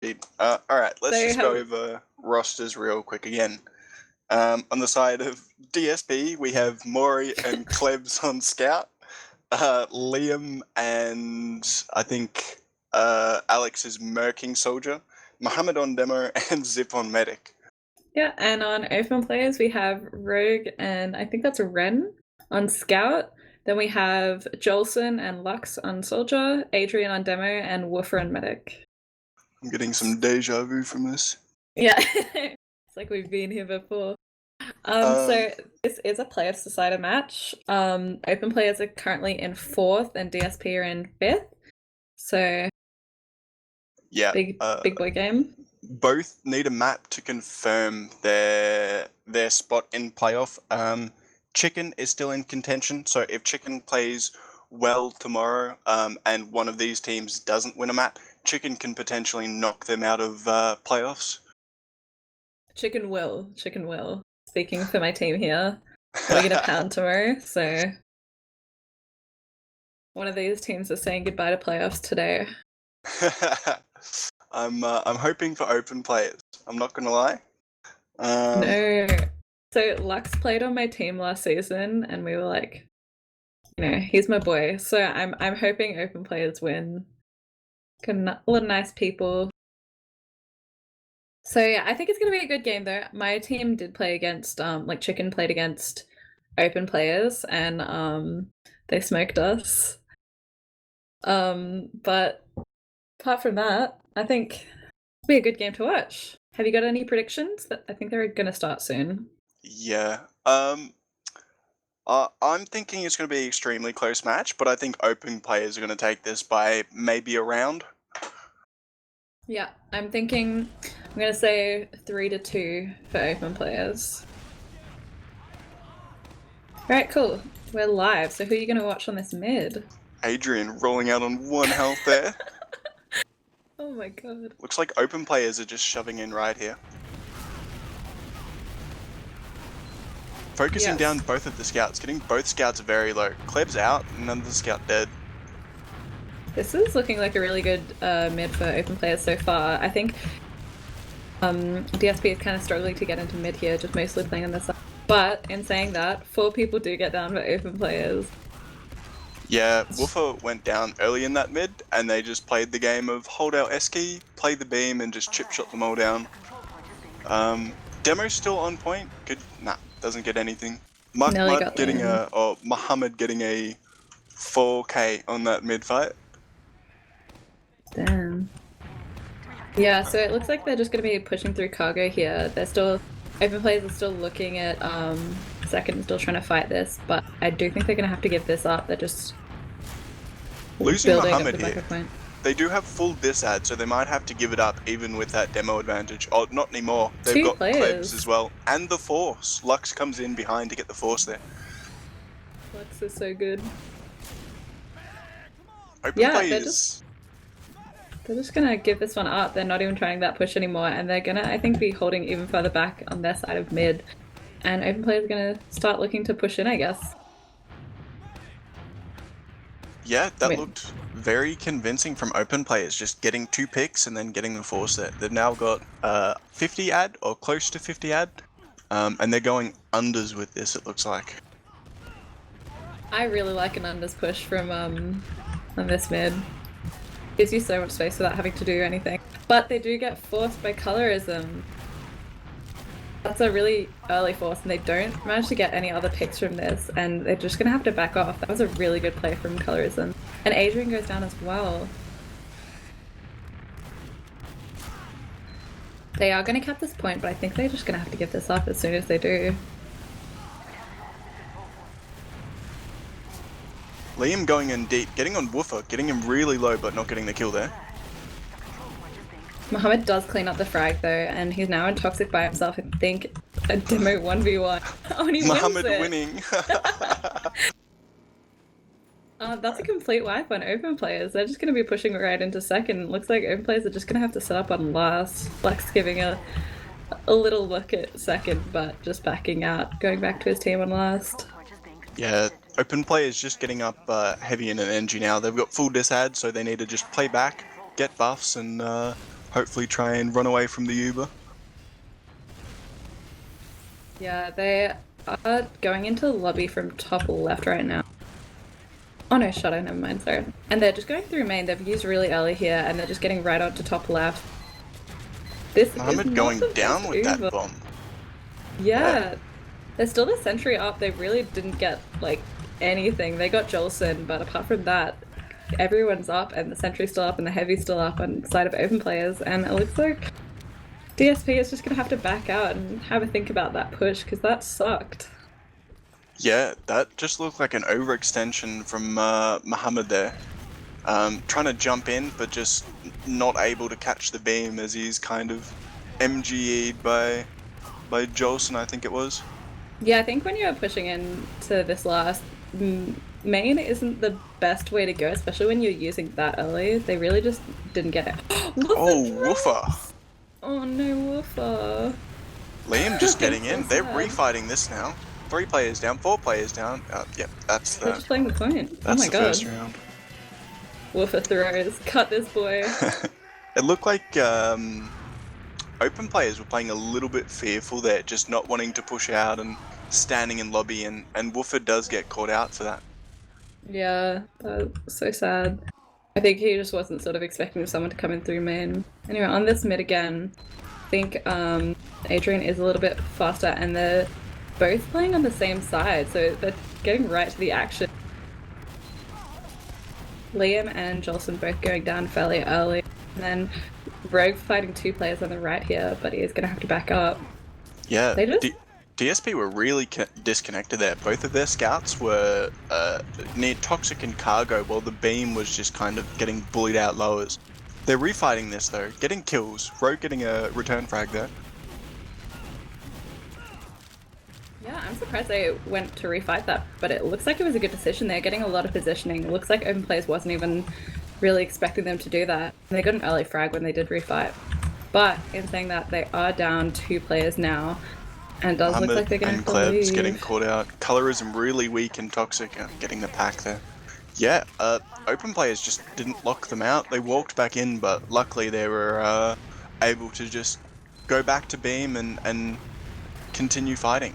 indeed. Alright, let's So just go over rosters real quick again. On the side of DSP, we have Maury and Klebs on Scout. Liam and I think Alex is Merking Soldier. Muhammad on Demo and Zip on Medic. Yeah, and on open players we have Rogue and I think that's Ren on Scout. Then we have Jolson and Lux on Soldier, Adrian on Demo, and Woofer on Medic. I'm getting some deja vu from this. Yeah, it's like we've been here before. So this is a players decided match. Open players are currently in 4th and DSP are in 5th. So yeah, big boy game. Both need a map to confirm their spot in playoff. Chicken is still in contention, so if Chicken plays well tomorrow, and one of these teams doesn't win a map, Chicken can potentially knock them out of playoffs. Chicken will. Speaking for my team here, we're gonna pound tomorrow, so one of these teams is saying goodbye to playoffs today. I'm hoping for open players. I'm not gonna lie. No. So Lux played on my team last season, and we were like, he's my boy. So I'm hoping open players win. A lot of nice people. So yeah, I think it's gonna be a good game though. My team did play against Chicken played against open players, and they smoked us. But apart from that, I think it'll be a good game to watch. Have you got any predictions? I think they're gonna start soon. Yeah. I'm thinking it's going to be an extremely close match, but I think open players are going to take this by maybe a round. Yeah, I'm going to say 3-2 for open players. Alright, cool. We're live, so who are you going to watch on this mid? Adrian rolling out on 1 health there. Oh my god. Looks like open players are just shoving in right here. Focusing down both of the scouts, getting both scouts very low. Kleb's out, none of the scout dead. This is looking like a really good mid for open players so far. I think DSP is kind of struggling to get into mid here, just mostly playing on this side. But in saying that, 4 people do get down for open players. Yeah, Woofer went down early in that mid, and they just played the game of hold our S key, play the beam, and just chip shot them all down. Demo's still on point. Good. Nah, doesn't get anything. Muhammad getting a 4K on that mid fight. Damn. Yeah, so it looks like they're just going to be pushing through cargo here. Open players are still looking at second, still trying to fight this, but I do think they're going to have to give this up. They're just losing building Muhammad up the here. point. They do have full disad, so they might have to give it up even with that demo advantage. Oh, not anymore. They've 2 got players. Klebs as well, and the Force. Lux comes in behind to get the Force there. Lux is so good. Open players. They're just gonna give this one up. They're not even trying that push anymore, and they're gonna, I think, be holding even further back on their side of mid. And open players are gonna start looking to push in, I guess. Yeah, that looked very convincing from open players, just getting 2 picks and then getting the Force there. They've now got 50 ad, or close to 50 ad, and they're going unders with this, it looks like. I really like an unders push from on this mid. Gives you so much space without having to do anything. But they do get forced by colorism. That's a really early force, and they don't manage to get any other picks from this, and they're just gonna have to back off. That was a really good play from colorism. And Adrian goes down as well. They are gonna cap this point, but I think they're just gonna have to give this up as soon as they do. Liam going in deep, getting on Woofer, getting him really low but not getting the kill there. Muhammad does clean up the frag though, and he's now in Toxic by himself. I think a demo 1v1. Oh, and he Muhammad wins it. winning. That's a complete wipe on open players. They're just going to be pushing right into second. Looks like open players are just going to have to set up on last. Flex giving a little look at second, but just backing out, going back to his team on last. Yeah, open players just getting up heavy in an NG now. They've got full disad, so they need to just play back, get buffs, and hopefully try and run away from the Uber. Yeah, they are going into the lobby from top left right now. Oh no, Shadow, never mind, sorry. And they're just going through main. They've used really early here, and they're just getting right onto top left. This Mohammed is going not the down best with that Uber. bomb. Yeah. There's still the sentry up. They really didn't get, like, anything. They got Jolson, but apart from that, everyone's up, and the sentry's still up, and the heavy's still up on the side of open players, and it looks like DSP is just gonna have to back out and have a think about that push, because that sucked. Yeah, that just looked like an overextension from Mohammed there. Trying to jump in, but just not able to catch the beam as he's kind of MGE'd by Jolson, I think it was. Yeah, I think when you're pushing into this last, main isn't the best way to go, especially when you're using that early. They really just didn't get it. Oh, woofer! Oh no, woofer. Liam just getting So in. They're sad. refighting this now. 3 players down, 4 players down. Yep, that's They're the just playing the point. that's Oh my the god. first round. Woofer throws. Cut this boy. It looked like open players were playing a little bit fearful there, just not wanting to push out and standing in lobby, and Woofer does get caught out for that. Yeah, that's so sad. I think he just wasn't sort of expecting someone to come in through main. Anyway, on this mid again, I think Adrian is a little bit faster, and they're both playing on the same side, so they're getting right to the action. Liam and Jolson both going down fairly early, and then Rogue fighting 2 players on the right here, but he is going to have to back up. Yeah, They just... DSP were really disconnected there. Both of their scouts were near Toxic and Cargo, while the beam was just kind of getting bullied out lowers. They're refighting this though, getting kills. Rogue getting a return frag there. Yeah, I'm surprised they went to refight that, but it looks like it was a good decision. They're getting a lot of positioning. It looks like open players wasn't even really expecting them to do that. They got an early frag when they did refight. But in saying that, they are down 2 players now, and it does Mohammed look like they're going and to have to Klebs leave. getting caught out. Colorism really weak and Toxic getting the pack there. Yeah, open players just didn't lock them out. They walked back in, but luckily they were able to just go back to beam and continue fighting.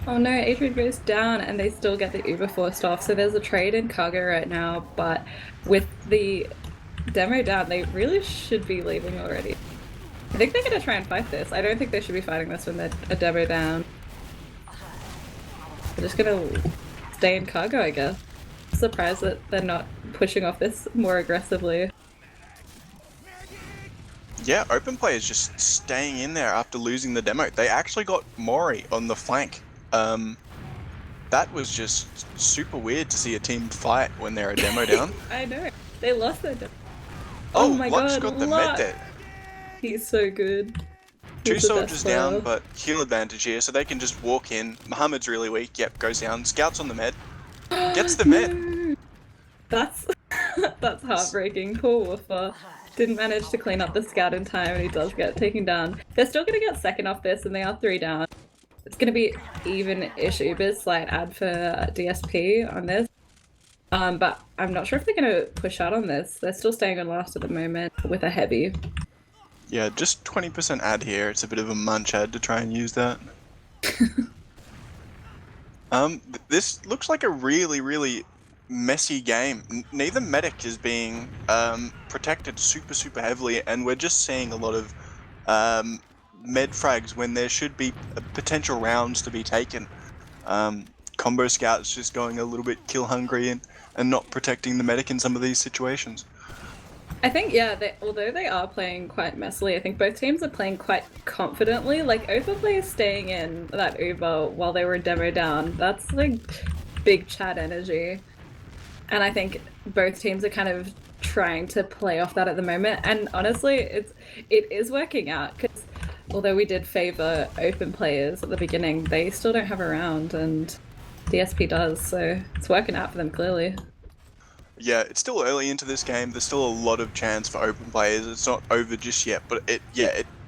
Oh no, Adrian goes down and they still get the Uber forced off. So there's a trade in cargo right now, but with the demo down, they really should be leaving already. I think they're going to try and fight this. I don't think they should be fighting this when they're a demo down. They're just going to stay in cargo, I guess. Surprised that they're not pushing off this more aggressively. Yeah, open players just staying in there after losing the demo. They actually got Mori on the flank. That was just super weird to see a team fight when they're a demo down. I know. They lost their demo. Oh my Lux god, got the Lux! med there. He's so good. 2 He's the soldiers best down, player. but heal advantage here, so they can just walk in. Muhammad's really weak. Yep, goes down. Scouts on the med. Gets the med. No. That's that's heartbreaking. Poor Woofer. Didn't manage to clean up the scout in time, and he does get taken down. They're still gonna get second off this, and they are 3 down. It's gonna be even-ish Ubers, slight ad for DSP on this. But I'm not sure if they're gonna push out on this. They're still staying on last at the moment with a heavy. Yeah, just 20% ad here. It's a bit of a munch ad to try and use that. This looks like a really messy game. Neither medic is being protected super heavily, and we're just seeing a lot of med frags when there should be potential rounds to be taken. Combo scouts just going a little bit kill hungry and not protecting the medic in some of these situations. I think, yeah, although they are playing quite messily, I think both teams are playing quite confidently. Like, Overplay is staying in that Uber while they were demo down. That's, like, big chat energy. And I think both teams are kind of trying to play off that at the moment. And honestly, it is working out, because although we did favor open players at the beginning, they still don't have a round, and DSP does, so it's working out for them clearly. Yeah, it's still early into this game. There's still a lot of chance for open players. It's not over just yet, but it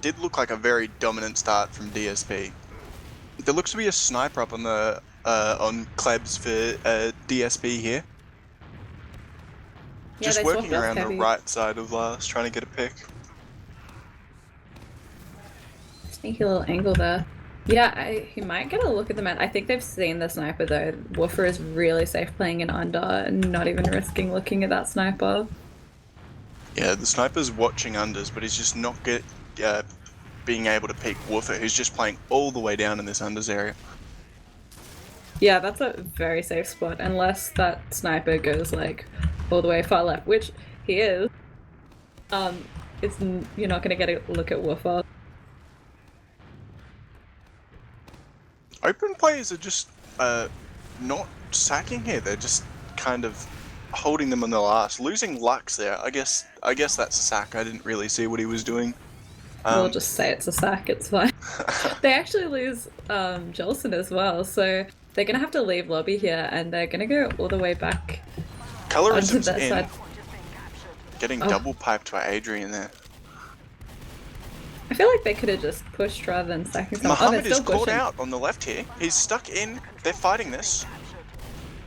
did look like a very dominant start from DSP. There looks to be a sniper up on the on Klebs for DSP here. Yeah, Just they working swapped off around the heavy. right side of last, trying to get a pick. Sneaky little angle there. Yeah, he might get a look at the man. I think they've seen the sniper though. Woofer is really safe playing in under and not even risking looking at that sniper. Yeah, the sniper's watching unders, but he's just not being able to peek Woofer, who's just playing all the way down in this unders area. Yeah, that's a very safe spot, unless that sniper goes like all the way far left, which he is. You're not gonna get a look at Woofer. Open players are just not sacking here. They're just kind of holding them on the last, losing Lux there. I guess that's a sack. I didn't really see what he was doing. We'll just say it's a sack. It's fine. They actually lose Jolson as well, so they're gonna have to leave lobby here, and they're gonna go all the way back Colorism's onto that in. side. Getting double piped by Adrian there. I feel like they could have just pushed rather than stacking someone. Muhammad they're is still caught pushing. out on the left here. He's stuck in. They're fighting this.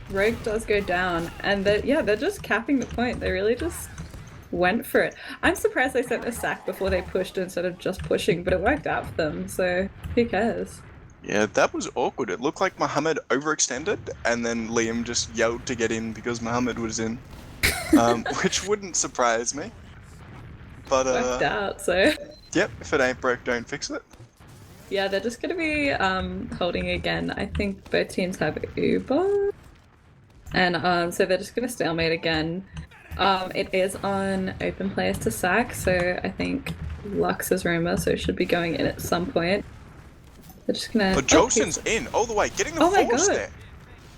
Rogue does go down, and they're just capping the point. They really just went for it. I'm surprised they sent a sack before they pushed instead of just pushing, but it worked out for them, so who cares? Yeah, that was awkward. It looked like Muhammad overextended, and then Liam just yelled to get in because Muhammad was in, which wouldn't surprise me. But Worked out, so... Yep, if it ain't broke, don't fix it. Yeah, they're just gonna be holding again. I think both teams have Uber. And so they're just gonna stalemate again. It is on open players to sack, so I think Lux is Roma, so it should be going in at some point. They're just gonna... But Jolson's in, all the way, getting the force there.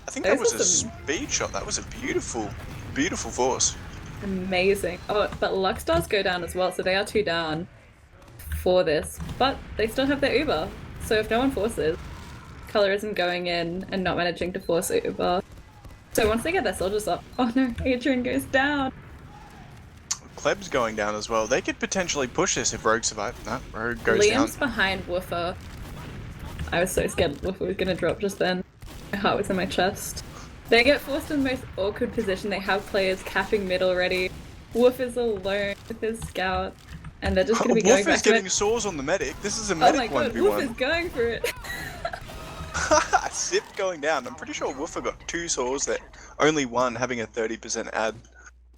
I think that was a speed shot. That was a beautiful, beautiful force. Amazing. Oh, but Lux does go down as well, so they are 2 down for this. But they still have their Uber, so if no one forces, Colorism going in and not managing to force Uber. So once they get their soldiers up, oh no, Adrian goes down. Kleb's going down as well. They could potentially push this if Rogue survives. No, Rogue goes down. Liam's behind Woofer. I was so scared Woofer was gonna drop just then. My heart was in my chest. They get forced in the most awkward position. They have players capping mid already. Woofer's alone with his scout. And they're just gonna be going back. Woofer's getting swords on the medic. This is a medic 1v1. Oh my god, Woofer's going for it. Zip going down. I'm pretty sure Woofer got 2 swords there. Only one having a 30% ad.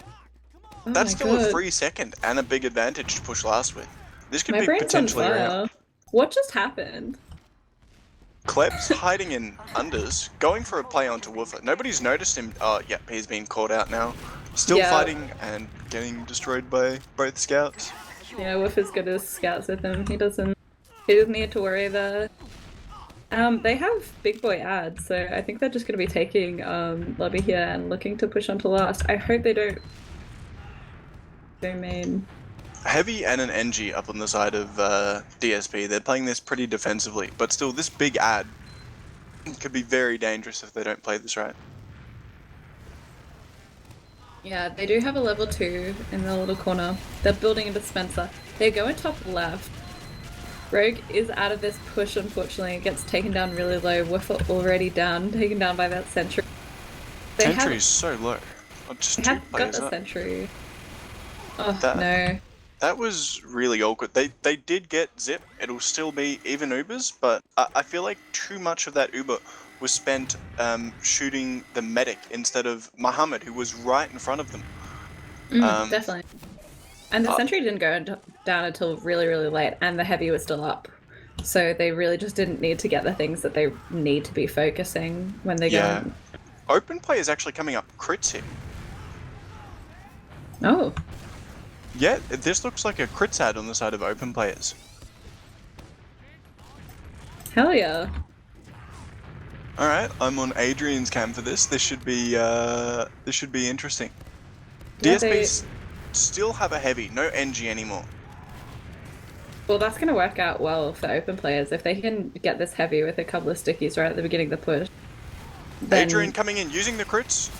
Oh That's still god. a free second and a big advantage to push last with. This could My be brain's potentially on fire. around. What just happened? Kleb's hiding in unders, going for a play onto Woofer. Nobody's noticed him. Oh, yep, he's been called out now. Still fighting and getting destroyed by both scouts. Yeah, Woofer's got his scouts with him. He doesn't need to worry there. They have big boy ads, so I think they're just going to be taking lobby here and looking to push onto last. I hope they don't main. Heavy and an NG up on the side of DSP. They're playing this pretty defensively, but still this big ad could be very dangerous if they don't play this right. Yeah, they do have a level 2 in the little corner. They're building a dispenser. They go in top left. Rogue is out of this push, unfortunately. It gets taken down really low. Woofer already down, taken down by that sentry. Sentry is so low. Just 2 have got players the up. sentry. Oh, no. That was really awkward. They did get Zip. It'll still be even Ubers, but I feel like too much of that Uber was spent shooting the medic instead of Muhammad, who was right in front of them. Definitely. And the sentry didn't go down until really, really late, and the heavy was still up. So they really just didn't need to get the things that they need to be focusing when they go. Open play is actually coming up crits here. Oh. Yeah, this looks like a crits ad on the side of open players. Hell yeah. Alright, I'm on Adrian's cam for this. This should be interesting. Yeah, DSPs still have a heavy, no NG anymore. Well, that's going to work out well for open players. If they can get this heavy with a couple of stickies right at the beginning of the push. Then... Adrian coming in, using the crits.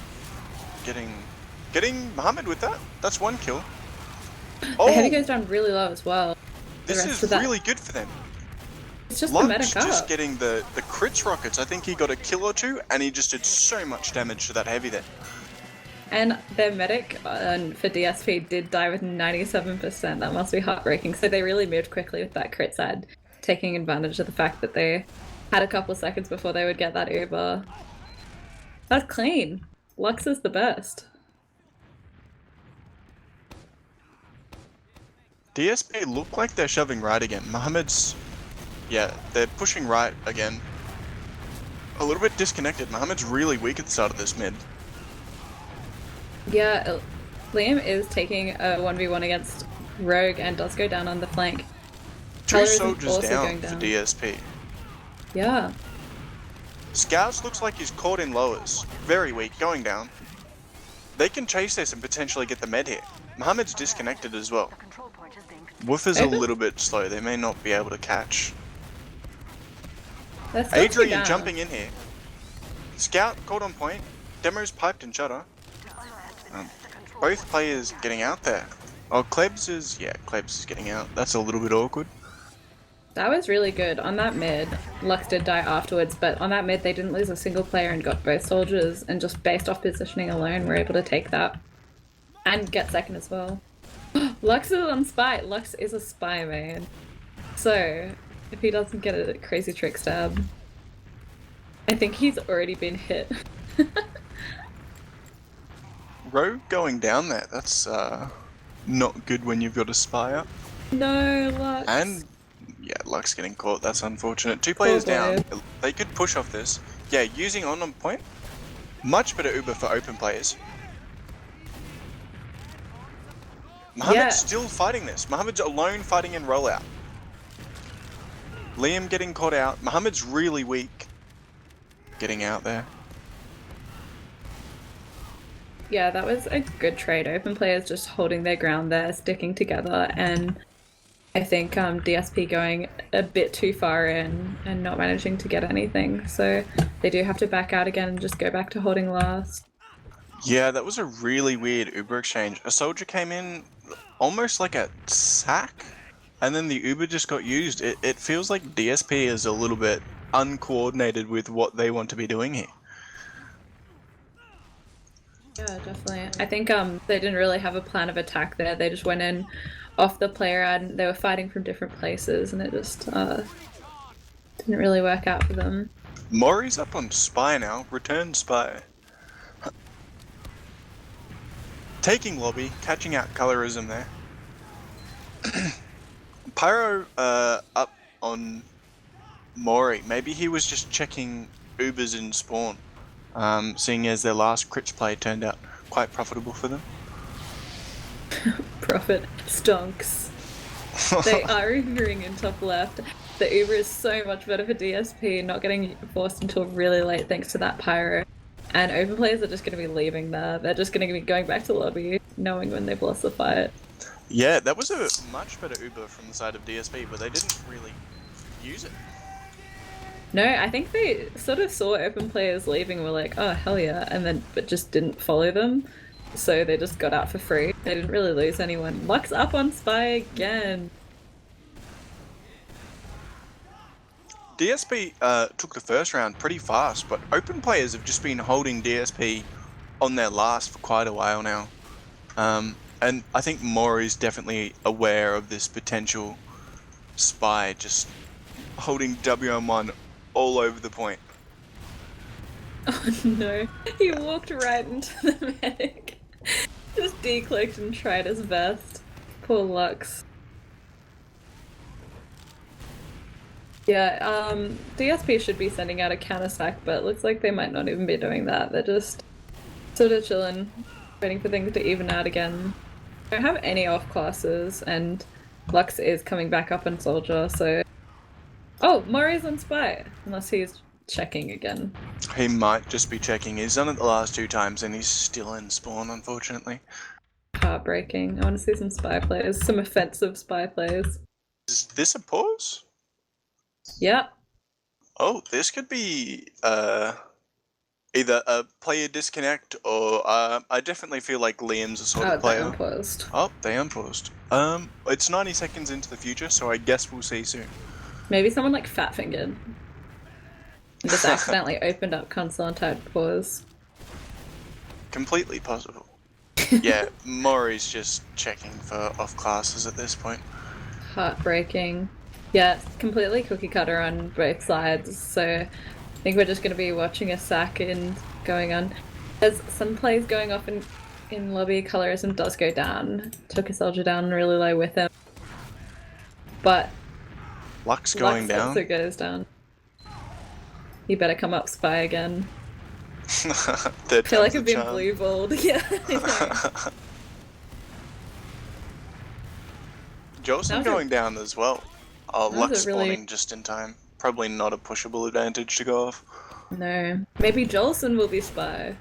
Getting Muhammad with that. That's 1 kill. The heavy goes down really low as well. This is really good for them. It's just Lux the medic just getting the crits rockets. I think he got a kill or 2, and he just did so much damage to that heavy there. And their medic for DSP did die with 97%. That must be heartbreaking. So they really moved quickly with that crit side taking advantage of the fact that they had a couple seconds before they would get that Uber. That's clean. Lux is the best. DSP look like they're shoving right again. Mohammed's... Yeah, they're pushing right again. A little bit disconnected. Mohammed's really weak at the start of this mid. Yeah, Liam is taking a 1v1 against Rogue and does go down on the flank. Two soldiers down for DSP. Yeah. Scouts looks like he's caught in lowers. Very weak, going down. They can chase this and potentially get the med here. Mohammed's disconnected as well. Woofer's a little bit slow, they may not be able to catch. Adrian jumping in here. Scout caught on point. Demo's piped and shutter. Both players getting out there. Oh, Klebs is getting out. That's a little bit awkward. That was really good. On that mid, Lux did die afterwards, but on that mid they didn't lose a single player and got both soldiers, and just based off positioning alone were able to take that. And get second as well. Lux is on spy. Lux is a spy, man. So, if he doesn't get a crazy trick stab, I think he's already been hit. Rogue going down there, that's not good when you've got a spy up. No, Lux. And, yeah, Lux getting caught, that's unfortunate. Two players down, they could push off this. Yeah, using on point, much better Uber for open players. Mohammed's still fighting this. Mohammed's alone fighting in rollout. Liam getting caught out. Mohammed's really weak. Getting out there. Yeah, that was a good trade. Open players just holding their ground there, sticking together, and I think DSP going a bit too far in and not managing to get anything. So they do have to back out again and just go back to holding last. Yeah, that was a really weird Uber exchange. A soldier came in almost like a sack, and then the Uber just got used. It feels like DSP is a little bit uncoordinated with what they want to be doing here. Yeah, definitely. I think they didn't really have a plan of attack there. They just went in off the player and they were fighting from different places, and it just didn't really work out for them. Mori's up on spy now. Return spy. Taking lobby, catching out colorism there. Pyro up on Mori. Maybe he was just checking Ubers in spawn, seeing as their last crits play turned out quite profitable for them. Profit stonks. They are Ubering in top left. The Uber is so much better for DSP, not getting forced until really late thanks to that Pyro. And open players are just going to be leaving there. They're just going to be going back to lobby, knowing when they've lost the fight. Yeah, that was a much better Uber from the side of DSP, but they didn't really use it. No, I think they sort of saw open players leaving and were like, oh, hell yeah, and then but just didn't follow them. So they just got out for free. They didn't really lose anyone. Lux up on spy again. DSP took the first round pretty fast, but open players have just been holding DSP on their last for quite a while now. And I think Mori's definitely aware of this potential spy just holding WM1 all over the point. Oh no, he walked right into the medic. Just decloaked and tried his best. Poor Lux. Yeah, DSP should be sending out a counter-sack, but it looks like they might not even be doing that. They're just sort of chilling, waiting for things to even out again. They don't have any off classes, and Lux is coming back up on Soldier, so... Oh, Mori's on Spy! Unless he's checking again. He might just be checking. He's done it the last 2 times and he's still in spawn, unfortunately. Heartbreaking. I want to see some Spy players, some offensive Spy players. Is this a pause? Yep. Oh, this could be either a player disconnect or I definitely feel like Liam's a sort of player. They unpaused. Oh, they unpaused. It's 90 seconds into the future, so I guess we'll see soon. Maybe someone like fat fingered. And just accidentally opened up console and typed pause. Completely possible. Yeah, Mori's just checking for off classes at this point. Heartbreaking. Yeah, it's completely cookie cutter on both sides, so I think we're just going to be watching a sack and going on. There's some plays going off in lobby. Colorism does go down. Took a soldier down really low with him. But Lux going Lux down. also goes down. You better come up, Spy again. Third I feel like time's I've the been charm. blue balled. Yeah, I know. Jolson That was going down as well. Oh, that was Lux a really spawning just in time. Probably not a pushable advantage to go off. no. Maybe Jolson will be Spy.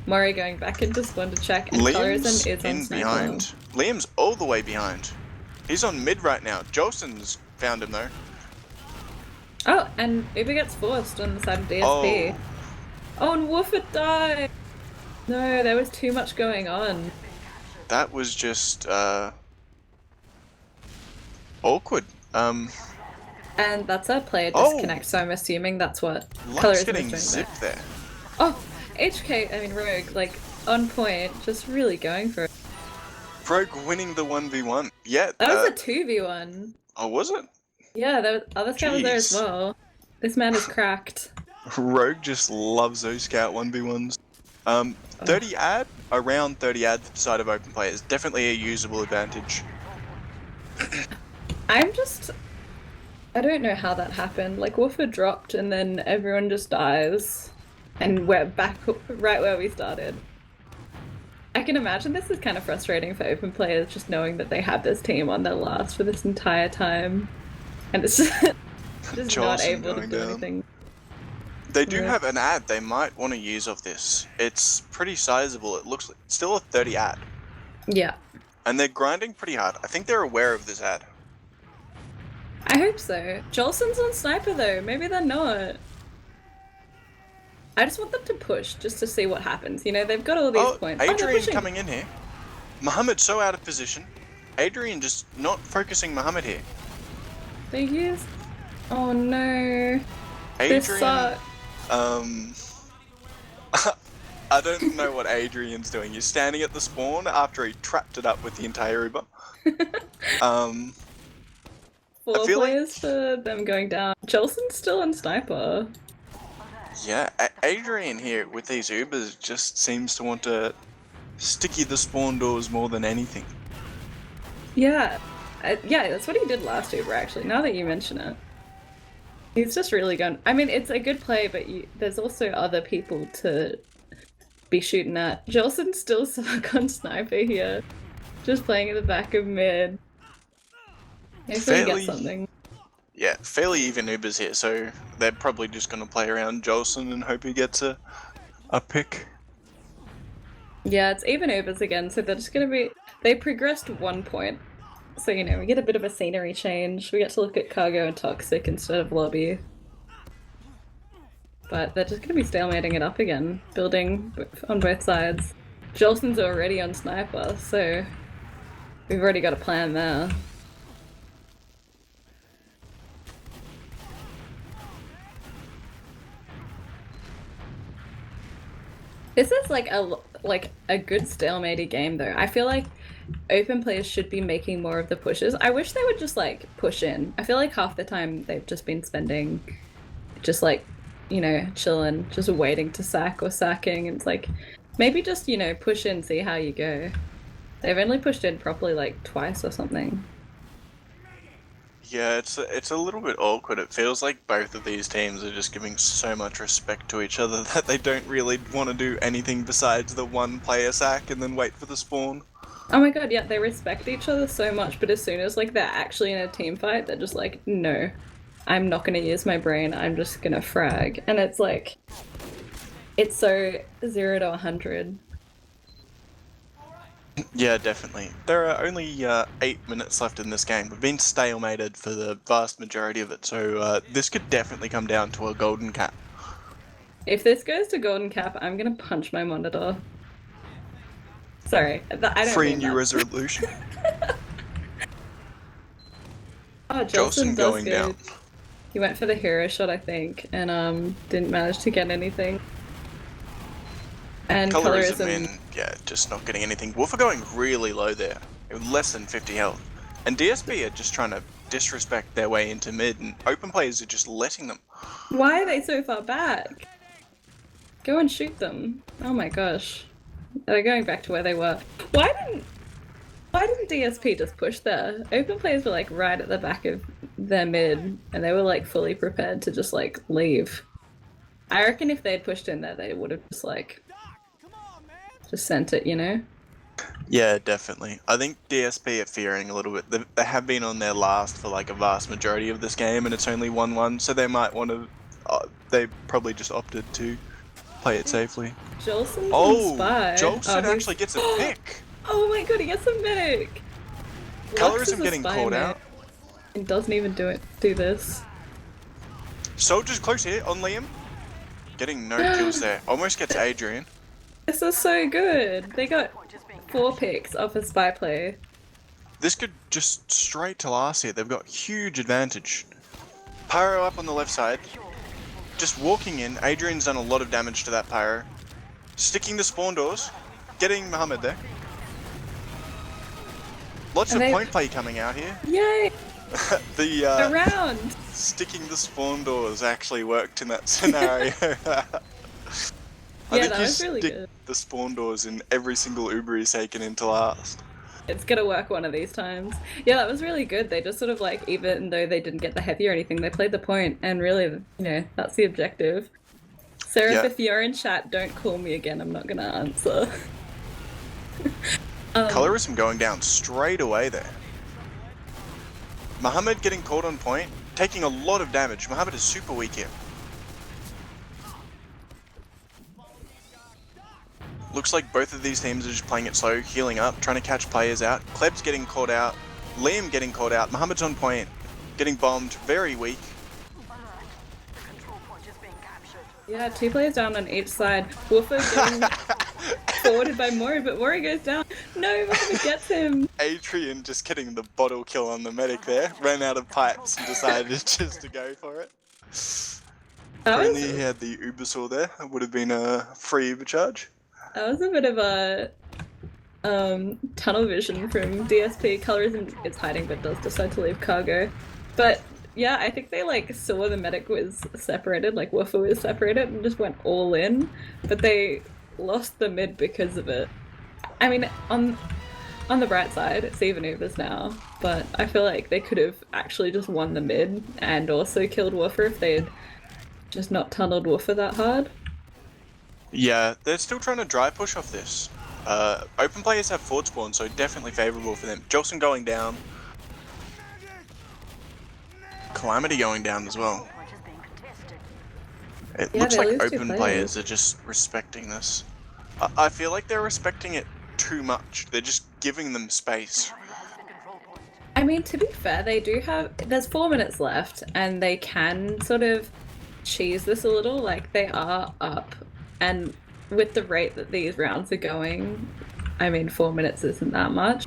Mori going back into spawn to check, and Liam's Colorism is on in sniper. behind. Liam's all the way behind. He's on mid right now. Jolson's found him though. Oh, and Uber gets forced on the side of DSP. Oh, and Woofer died! No, there was too much going on. That was just awkward. And that's a player Oh! disconnect, so I'm assuming that's what Lux Colorism getting is doing zipped there. Oh, Rogue, like, on point, just really going for it. Rogue winning the 1v1. Yeah. That was a 2v1. Oh, was it? Yeah, there was, other scout was there as Jeez. well. This man is cracked. Rogue just loves those scout 1v1s. 30 ad, around 30 ad to the side of open play is definitely a usable advantage. I don't know how that happened. Like, Woofer dropped and then everyone just dies. And we're back right where we started. I can imagine this is kind of frustrating for open players, just knowing that they had this team on their last for this entire time. And it's just not able to do anything. They do have an ad they might want to use of this. It's pretty sizable. It looks like it's still a 30 ad. Yeah. And they're grinding pretty hard. I think they're aware of this ad. I hope so. Jolson's on sniper though. Maybe they're not. I just want them to push just to see what happens. You know, they've got all these points. Adrian coming in here. Muhammad's so out of position. Adrian just not focusing Muhammad here. They use. Oh no. Adrian. This sucks. I don't know what Adrian's doing. He's standing at the spawn after he trapped it up with the entire Uber. Four players for them going down. Jolson's still on sniper. Yeah, Adrian here with these Ubers just seems to want to sticky the spawn doors more than anything. Yeah. Yeah, that's what he did last Uber actually, now that you mention it. He's just really going. I mean, it's a good play, but there's also other people to be shooting at. Jolson's still stuck on sniper here. Just playing in the back of mid. Hopefully he gets something. Yeah, fairly even Ubers here, so they're probably just going to play around Jolson and hope he gets a pick. Yeah, it's even Ubers again, so they're just going to be... They progressed 1 point. So, you know, we get a bit of a scenery change. We get to look at cargo and toxic instead of lobby. But they're just going to be stalemating it up again, building on both sides. Jolson's already on sniper, so we've already got a plan there. This is like a good stalemated game though. I feel like open players should be making more of the pushes. I wish they would just like push in. I feel like half the time they've just been spending just like, you know, chilling, just waiting to sack or sacking. It's like maybe just, you know, push in, see how you go. They've only pushed in properly like twice or something. Yeah, it's a little bit awkward. It feels like both of these teams are just giving so much respect to each other that they don't really want to do anything besides the one player sack and then wait for the spawn. Oh my god, yeah, they respect each other so much, but as soon as like they're actually in a team fight, they're just like, no, I'm not gonna use my brain, I'm just gonna frag. And it's like, it's so 0 to 100. Yeah, definitely. There are only 8 minutes left in this game. We've been stalemated for the vast majority of it, so this could definitely come down to a golden cap. If this goes to golden cap, I'm gonna punch my monitor. Sorry, I don't Free mean new that. resolution. Oh, Jolson going down. He went for the hero shot, I think, and didn't manage to get anything. And Colorism in, yeah, just not getting anything. Wolf are going really low there, less than 50 health. And DSP are just trying to disrespect their way into mid, and open players are just letting them. Why are they so far back? Go and shoot them. Oh my gosh. They're going back to where they were. Why didn't DSP just push there? Open players were like right at the back of their mid, and they were like fully prepared to just like leave. I reckon if they'd pushed in there, they would have just like just sent it, you know? Yeah, definitely. I think DSP are fearing a little bit. They have been on their last for like a vast majority of this game, and it's only 1-1, so they might want to. They probably just opted to play it safely. Jolson's on Spy. Jolson actually gets a pick. Oh my god, he gets a medic. Colorism getting called out. And doesn't even do this. Soldiers close here on Liam. Getting no kills there. Almost gets Adrian. This is so good. They got 4 picks off a spy play. This could just straight to last here. They've got huge advantage. Pyro up on the left side. Just walking in. Adrian's done a lot of damage to that Pyro. Sticking the spawn doors. Getting Mohammed there. Lots of point play coming out here. Yay! Around! Sticking the spawn doors actually worked in that scenario. I think that was really stick good. The spawn doors in every single Uber is taken into last. It's gonna work one of these times. Yeah, that was really good. They just sort of like, even though they didn't get the heavy or anything, they played the point, and really, you know, that's the objective. Seraph, if you're in chat, don't call me again. I'm not gonna answer. Colorism going down straight away there. Mohammed getting caught on point, taking a lot of damage. Mohammed is super weak here. Looks like both of these teams are just playing it slow, healing up, trying to catch players out. Kleb's getting caught out. Liam getting caught out. Mohammed's on point, getting bombed, very weak. Yeah, 2 players down on each side. Woofer getting forwarded by Mori, but Mori goes down. No, Mohammed gets him. Adrian just getting the bottle kill on the medic there. Ran out of pipes and decided just to go for it. If only he had the Uber saw there, it would have been a free Uber charge. That was a bit of a tunnel vision from DSP. Colorism is hiding but does decide to leave cargo. But yeah, I think they like saw the medic was separated, like Woofer was separated, and just went all in. But they lost the mid because of it. I mean, on the bright side, it's even Ubers now, but I feel like they could have actually just won the mid and also killed Woofer if they had just not tunneled Woofer that hard. Yeah, they're still trying to dry push off this. Open players have forward spawn, so definitely favourable for them. Jolson going down. Calamity going down as well. It looks like open players are just respecting this. I feel like they're respecting it too much. They're just giving them space. I mean, to be fair, they do have... There's 4 minutes left, and they can sort of cheese this a little. Like, they are up. And with the rate that these rounds are going, I mean, 4 minutes isn't that much.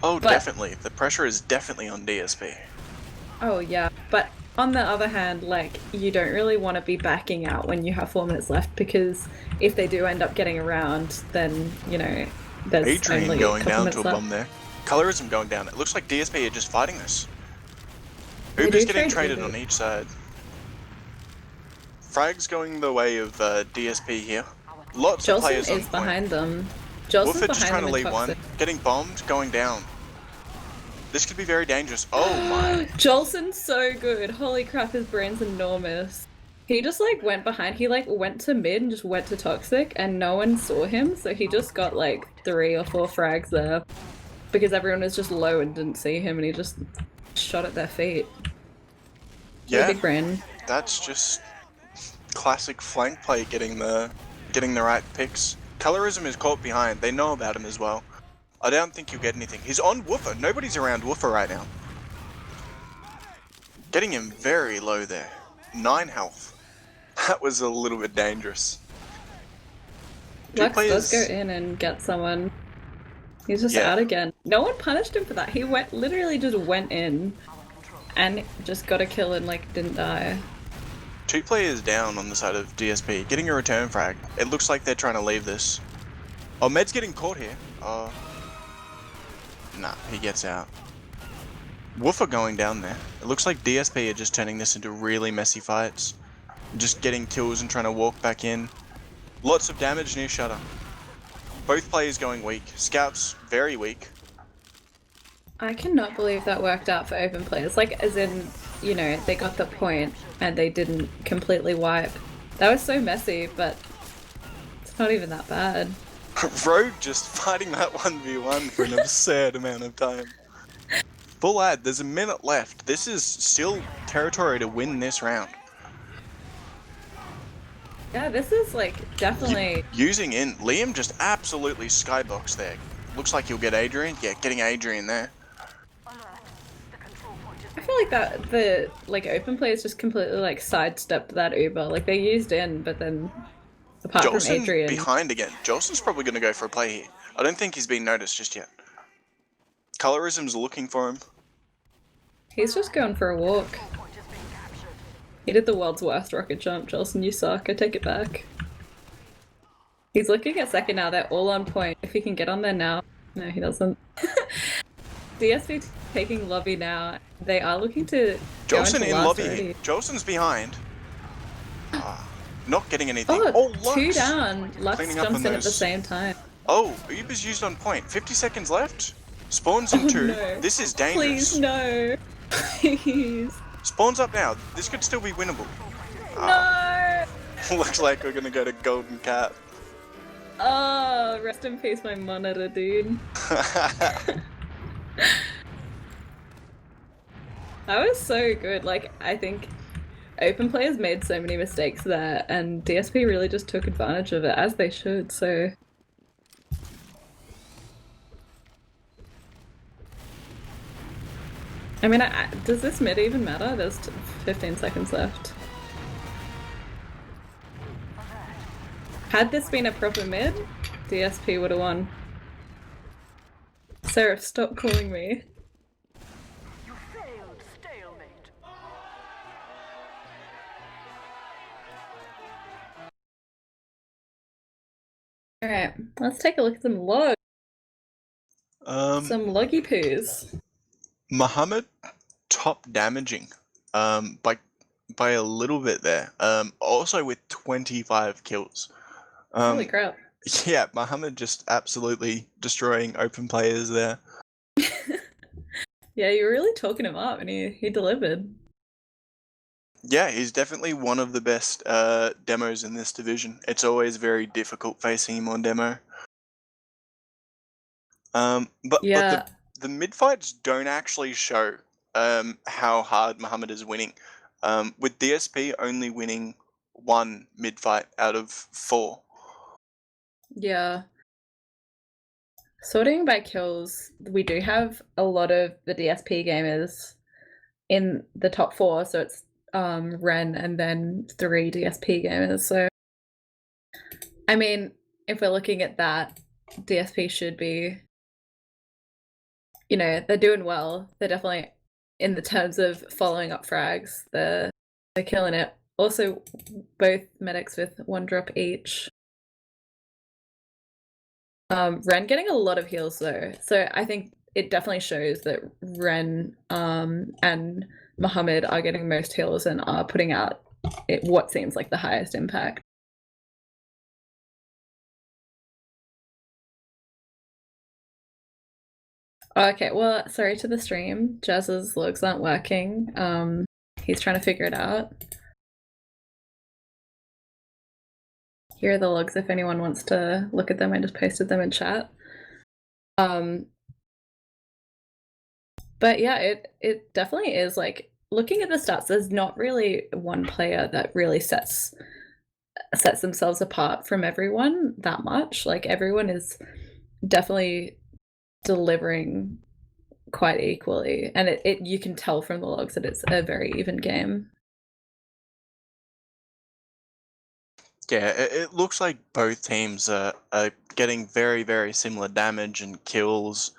Oh, definitely. The pressure is definitely on DSP. Oh, yeah. But on the other hand, like, you don't really want to be backing out when you have 4 minutes left, because if they do end up getting around, then, you know, there's Adrian only going a couple down minutes to a left. bomb there. Colorism going down. It looks like DSP are just fighting this. Uber's getting traded on each side. Frag's going the way of DSP here. Lots of players on point. Jolson is behind them. Wolford just trying to leave one. Getting bombed, going down. This could be very dangerous. Oh my. Jolson's so good. Holy crap, his brain's enormous. He just like went behind. He like went to mid and just went to toxic, and no one saw him, so he just got like 3 or 4 frags there because everyone was just low and didn't see him, and he just shot at their feet. Yeah, big brain. That's just classic flank play, getting the right picks. Colorism is caught behind. They know about him as well. I don't think you'll get anything. He's on Woofer. Nobody's around Woofer right now. Getting him very low there. 9 health. That was a little bit dangerous. Lux does go in and get someone. He's just out again. No one punished him for that. He literally just went in and just got a kill and like didn't die. 2 players down on the side of DSP, getting a return frag. It looks like they're trying to leave this. Oh, Med's getting caught here. Nah, he gets out. Woofer going down there. It looks like DSP are just turning this into really messy fights. Just getting kills and trying to walk back in. Lots of damage near Shutter. Both players going weak. Scout's very weak. I cannot believe that worked out for open players. Like, as in, you know, they got the point and they didn't completely wipe. That was so messy, but it's not even that bad. Rogue just fighting that 1v1 for an absurd amount of time. Full ad, there's a minute left. This is still territory to win this round. Yeah, this is like definitely using in. Liam just absolutely skybox there. Looks like he'll get Adrian. Yeah, getting Adrian there. I feel like that the open players just completely like sidestepped that Uber. Like they used in, but then apart from Adrian behind again. Jolson's probably going to go for a play here. I don't think he's been noticed just yet. Colorism's looking for him. He's just going for a walk. He did the world's worst rocket jump, Jolson. You suck. I take it back. He's looking at second now. They're all on point. If he can get on there now. No, he doesn't. DSP taking lobby now. They are looking to Jolson in lobby. Already. Jolson's behind. Not getting anything. Oh, two down. Lux jumps in at the same time. Oh, Uber's used on point. 50 seconds left. Spawns in 2. No. This is dangerous. Please, no. Please. Spawns up now. This could still be winnable. No! Looks like we're gonna go to Golden Cap. Oh, rest in peace, my monitor, dude. That was so good. Like, I think open players made so many mistakes there, and DSP really just took advantage of it, as they should, so... I mean, does this mid even matter? There's 15 seconds left. Had this been a proper mid, DSP would have won. Seraph, stop calling me. You failed, stalemate. Alright, let's take a look at some logs. Some loggy poos. Muhammad top damaging by a little bit there. Also with 25 kills. Holy crap. Yeah, Muhammad just absolutely destroying open players there. Yeah, you were really talking him up and he delivered. Yeah, he's definitely one of the best demos in this division. It's always very difficult facing him on demo. But the mid fights don't actually show how hard Muhammad is winning. With DSP only winning 1 mid fight out of 4. Yeah. Sorting by kills, we do have a lot of the DSP gamers in the top 4, so it's Ren and then 3 DSP gamers. So, I mean, if we're looking at that, DSP should be, you know, they're doing well. They're definitely, in the terms of following up frags, they're killing it. Also, both medics with 1 drop each. Ren getting a lot of heals though, so I think it definitely shows that Ren and Muhammad are getting most heals and are putting out what seems like the highest impact. Okay, well, sorry to the stream. Jazz's logs aren't working. He's trying to figure it out. Here are the logs if anyone wants to look at them. I just posted them in chat. But yeah, it definitely is like looking at the stats, there's not really one player that really sets themselves apart from everyone that much. Like everyone is definitely delivering quite equally, and you can tell from the logs that it's a very even game. Yeah, it looks like both teams are getting very, very similar damage and kills.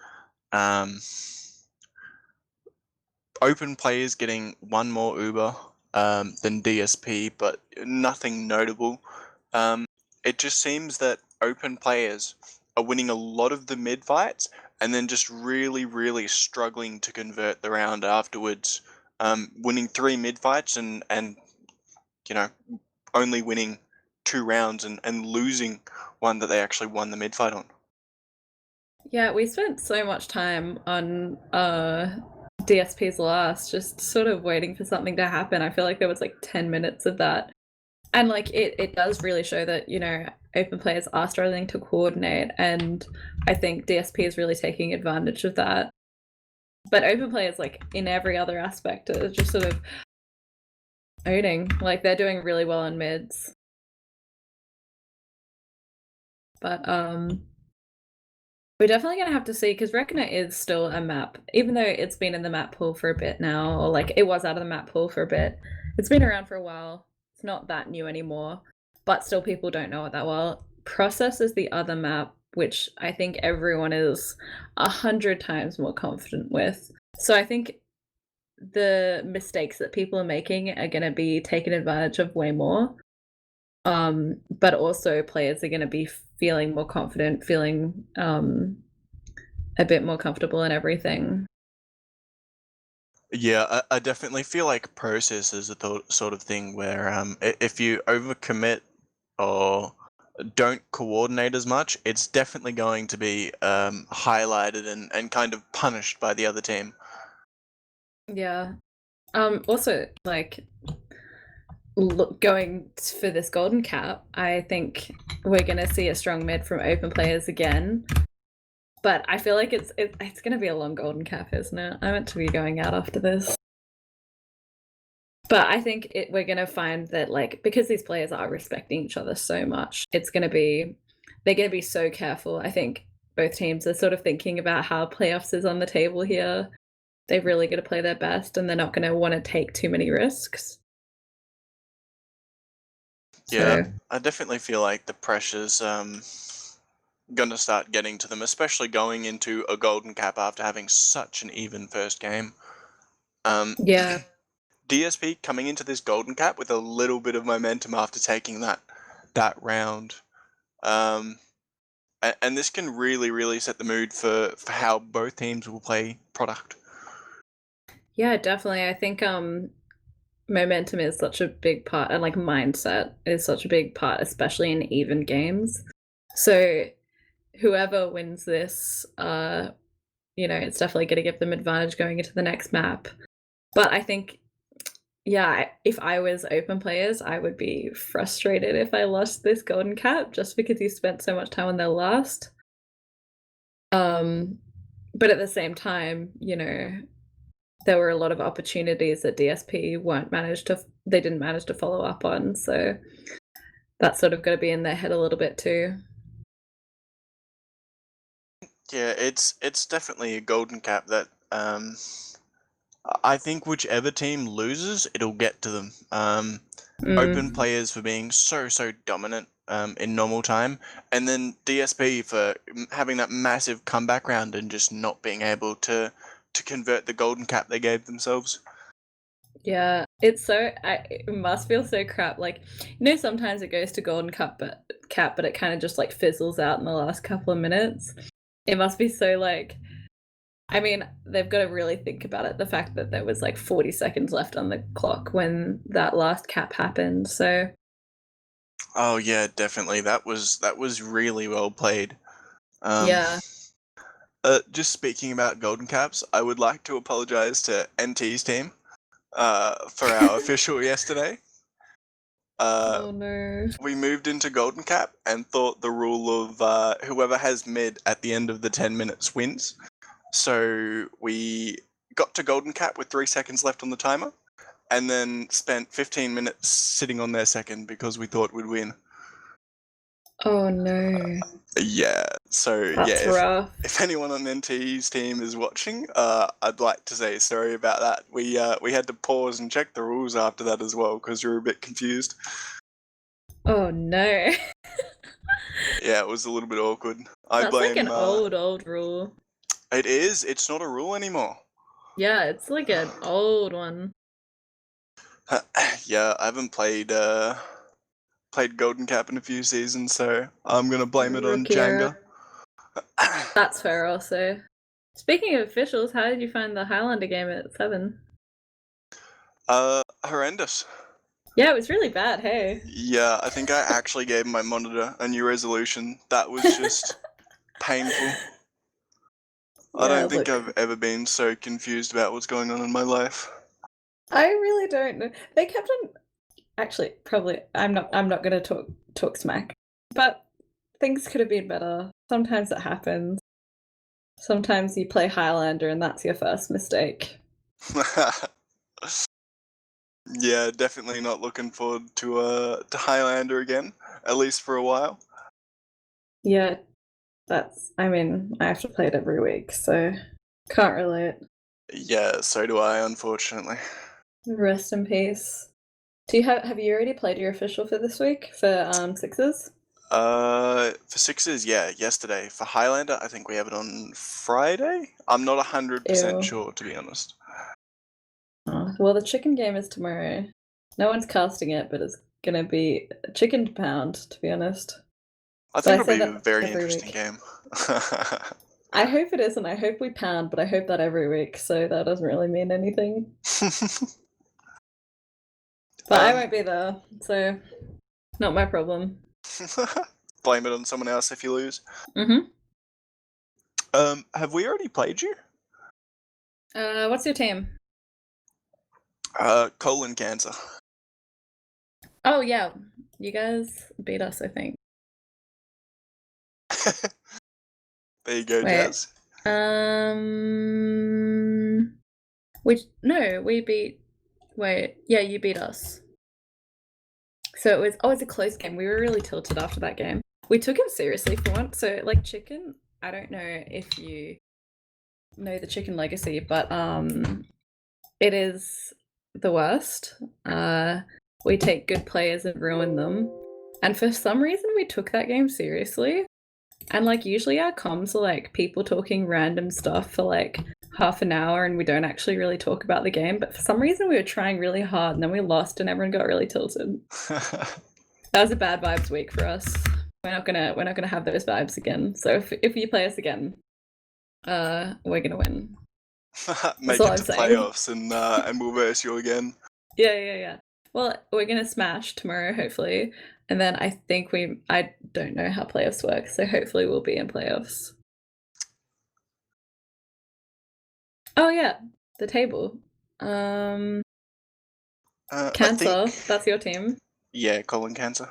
Open players getting 1 more Uber than DSP, but nothing notable. It just seems that open players are winning a lot of the mid fights and then just really, really struggling to convert the round afterwards, winning 3 mid fights and you know only winning 2 rounds and losing one that they actually won the mid fight on. Yeah, we spent so much time on DSP's last, just sort of waiting for something to happen. I feel like there was like 10 minutes of that. And like it does really show that, open players are struggling to coordinate, and I think DSP is really taking advantage of that. But open players, like in every other aspect, are just sort of owning. Like they're doing really well in mids. But we're definitely gonna have to see, because Reckoner is still a map, even though it's been in the map pool for a bit now, or like it was out of the map pool for a bit. It's been around for a while. It's not that new anymore, but still people don't know it that well. Process is the other map, which I think everyone is 100 times more confident with. So I think the mistakes that people are making are going to be taken advantage of way more. But also players are going to be feeling more confident, feeling a bit more comfortable in everything. Yeah, I definitely feel like process is a sort of thing where if you overcommit or don't coordinate as much, it's definitely going to be highlighted and kind of punished by the other team. Yeah. Also, like, going for this golden cap, I think we're gonna see a strong mid from open players again. But I feel like it's gonna be a long golden cap, isn't it? I meant to be going out after this. But I think we're gonna find that, like, because these players are respecting each other so much, they're gonna be so careful. I think both teams are sort of thinking about how playoffs is on the table here. They're really gonna play their best, and they're not gonna want to take too many risks. Yeah, So I definitely feel like the pressure's gonna start getting to them, especially going into a golden cap after having such an even first game. yeah. DSP coming into this golden cap with a little bit of momentum after taking that round. And this can really, really set the mood for how both teams will play product. Yeah, definitely. I think momentum is such a big part, and like mindset is such a big part, especially in even games. So whoever wins this, it's definitely going to give them advantage going into the next map. But I think, yeah, if I was open players, I would be frustrated if I lost this golden cap just because you spent so much time on their last. But at the same time, there were a lot of opportunities that DSP they didn't manage to follow up on, so that's sort of got to be in their head a little bit too. Yeah, it's definitely a golden cap that I think whichever team loses, it'll get to them. Open players for being so dominant in normal time, and then DSP for having that massive comeback round and just not being able to convert the golden cap they gave themselves. Yeah, it must feel so crap. Like, sometimes it goes to golden cap, but it kind of just like fizzles out in the last couple of minutes. It must be so like, I mean, they've got to really think about it. The fact that there was like 40 seconds left on the clock when that last cap happened. So, Oh yeah, definitely. That was really well played. yeah. Just speaking about golden caps, I would like to apologize to NT's team for our official yesterday. Oh no. We moved into golden cap and thought the rule of whoever has mid at the end of the 10 minutes wins. So we got to golden cap with 3 seconds left on the timer, and then spent 15 minutes sitting on their second because we thought we'd win. Oh no. Yeah, so That's yeah, rough. if anyone on NT's team is watching, I'd like to say sorry about that. We had to pause and check the rules after that as well because we were a bit confused. Oh no. Yeah, it was a little bit awkward. That's like an old rule. It is. It's not a rule anymore. Yeah, it's like an old one. Yeah, I haven't played Golden Cap in a few seasons, so I'm gonna blame it on Rookie era. Jenga. That's fair also. Speaking of officials, how did you find the Highlander game at 7? Horrendous. Yeah, it was really bad, hey? Yeah, I think I actually gave my monitor a new resolution. That was just painful. I Yeah, don't think look, I've ever been so confused about what's going on in my life. I really don't know. They kept on. Actually, probably I'm not gonna talk smack, but things could have been better. Sometimes it happens. Sometimes you play Highlander and that's your first mistake. Yeah, definitely not looking forward to Highlander again, at least for a while. Yeah, I mean, I have to play it every week, so can't relate. Yeah, so do I, unfortunately. Rest in peace. Have you already played your official for this week for sixes? For sixes, yeah, yesterday. For Highlander, I think we have it on Friday. I'm not 100% Ew. sure, to be honest. Oh, well, the chicken game is tomorrow. No one's casting it, but it's gonna be a chicken pound, to be honest. I But think I say it'll be a that very every interesting week. game. I hope it isn't. I hope we pound, but I hope that every week, so that doesn't really mean anything. But I won't be there, so not my problem. Blame it on someone else if you lose. Mm-hmm. Have we already played you? What's your team? Colon cancer. Oh yeah, you guys beat us, I think. There you go, Wait. Jazz. We beat. Wait, yeah, you beat us. So it was a close game. We were really tilted after that game. We took it seriously for once. So like chicken, I don't know if you know the chicken legacy, but it is the worst. We take good players and ruin them. And for some reason we took that game seriously. And like usually our comms are like people talking random stuff for like half an hour and we don't actually really talk about the game. But for some reason we were trying really hard and then we lost and everyone got really tilted. That was a bad vibes week for us. We're not gonna have those vibes again. So if you play us again, we're gonna win. Make all it I'm to saying. playoffs and we'll verse you again. Yeah. Well, we're gonna smash tomorrow, hopefully. And then I don't know how playoffs work, so hopefully we'll be in playoffs. Oh yeah, the table. Cancer, that's your team. Yeah, colon cancer.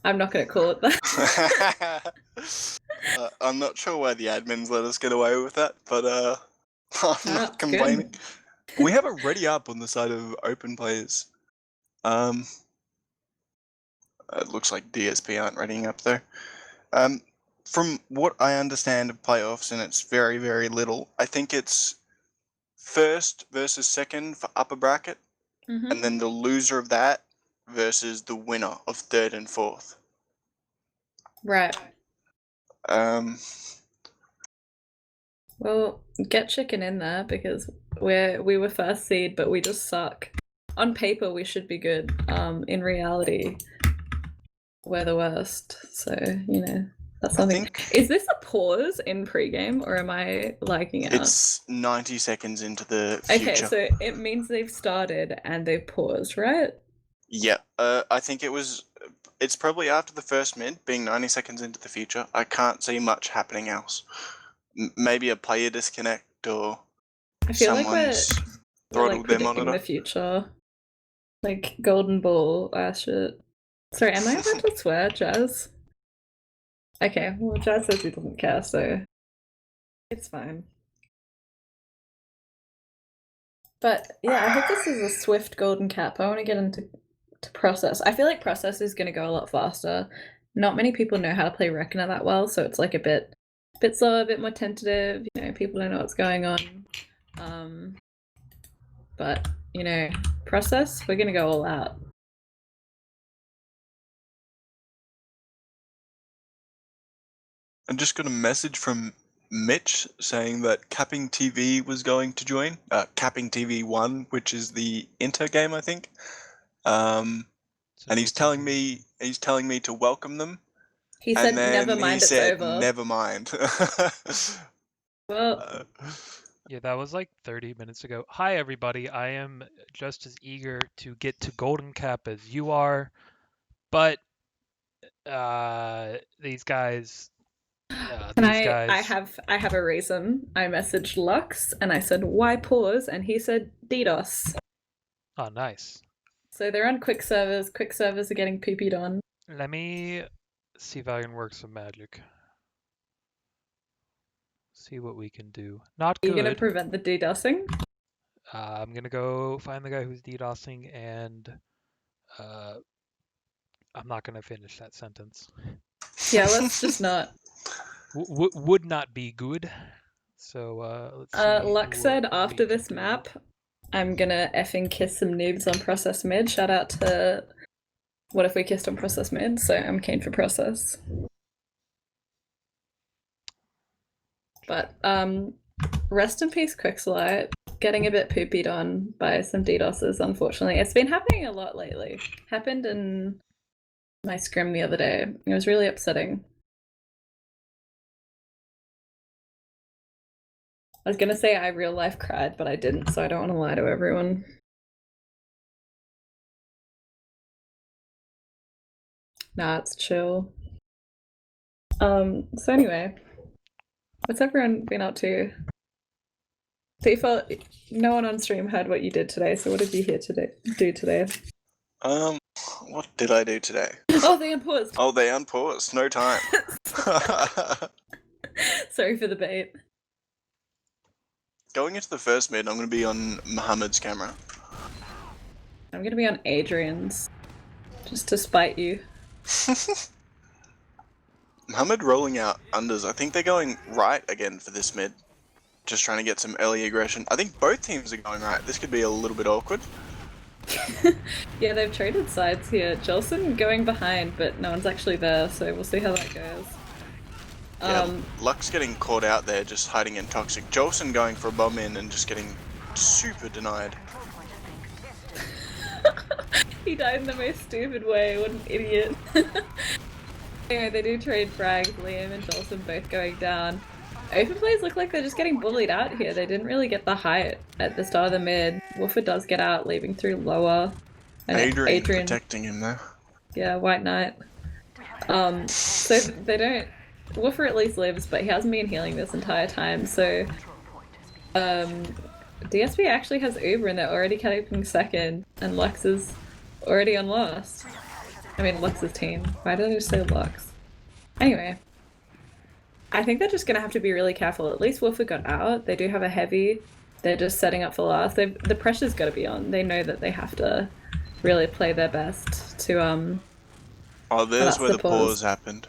I'm not gonna call it that. I'm not sure why the admins let us get away with that, but I'm not complaining. Good. We have it ready up on the side of open players. It looks like DSP aren't readying up though. From what I understand of playoffs, and it's very, very little, I think it's first versus second for upper bracket, and then the loser of that versus the winner of third and fourth. Right. Well, get chicken in there because we were first seed, but we just suck. On paper, we should be good. In reality, we're the worst. So that's something. Is this a pause in pregame, or am I liking it? It's 90 seconds into the future. Okay, so it means they've started and they've paused, right? Yeah. I think it's probably after the first mid, being 90 seconds into the future. I can't see much happening else. Maybe a player disconnect or I feel someone's throttled their monitor. The future, like golden ball. Shit. Sorry, am I allowed to swear, Jazz? Okay, well, Jazz says he doesn't care, so it's fine. But yeah, I hope this is a swift golden cap. I want to get into process. I feel like process is going to go a lot faster. Not many people know how to play Reckoner that well, so it's like a bit slower, a bit more tentative. People don't know what's going on. But process, we're going to go all out. I just got a message from Mitch saying that CappingTV was going to join. CappingTV 1, which is the Inter game, I think. And he's telling me to welcome them. He said, "Never mind, it's over." Never mind. Well, Yeah, that was like 30 minutes ago. Hi, everybody. I am just as eager to get to Golden Cap as you are, but these guys, and I have a reason. I messaged Lux and I said, why pause? And he said DDoS. Oh, nice. So they're on quick servers. Quick servers are getting poopied on. Let me see if I can work some magic. See what we can do. Not Are you going to good. prevent the DDoSing? I'm gonna go find the guy who's DDoSing, and I'm not gonna finish that sentence. Yeah, let's just not. Would not be good. So let's see. Lux said what after we can this do. map, I'm gonna effing kiss some noobs on process mid. Shout out to What If We Kissed on process mid, so I'm keen for process. But rest in peace, Quickslight. Getting a bit poopied on by some DDoSes, unfortunately. It's been happening a lot lately. Happened in my scrim the other day. It was really upsetting. I was gonna say I real life cried, but I didn't, so I don't want to lie to everyone. Nah, it's chill. So anyway, what's everyone been up to? Default, no one on stream heard what you did today, so what did you do today? What did I do today? Oh, they unpaused. Oh, they unpaused. No time. Sorry for the bait. Going into the first mid, I'm going to be on Muhammad's camera. I'm gonna be on Adrian's, just to spite you. Muhammad rolling out unders. I think they're going right again for this mid. Just trying to get some early aggression. I think both teams are going right. This could be a little bit awkward. Yeah, they've traded sides here. Jelson going behind, but no one's actually there, so we'll see how that goes. Yeah, Lux getting caught out there, just hiding in toxic. Jolson going for a bomb in and just getting super denied. He died in the most stupid way, what an idiot. Anyway, they do trade frags, Liam and Jolson both going down. Open plays look like they're just getting bullied out here. They didn't really get the height at the start of the mid. Woofer does get out, leaving through lower. And Adrian protecting him there. Yeah, White Knight. So they don't... Woofer at least lives, but he hasn't been healing this entire time, so... DSP actually has Uber and they're already capping second, and Lux is already on last. I mean, Lux's team. Why did I just say Lux? Anyway. I think they're just gonna have to be really careful. At least Woofer got out. They do have a heavy. They're just setting up for last. The pressure's gotta be on. They know that they have to really play their best to, Oh, there's where the pause happened.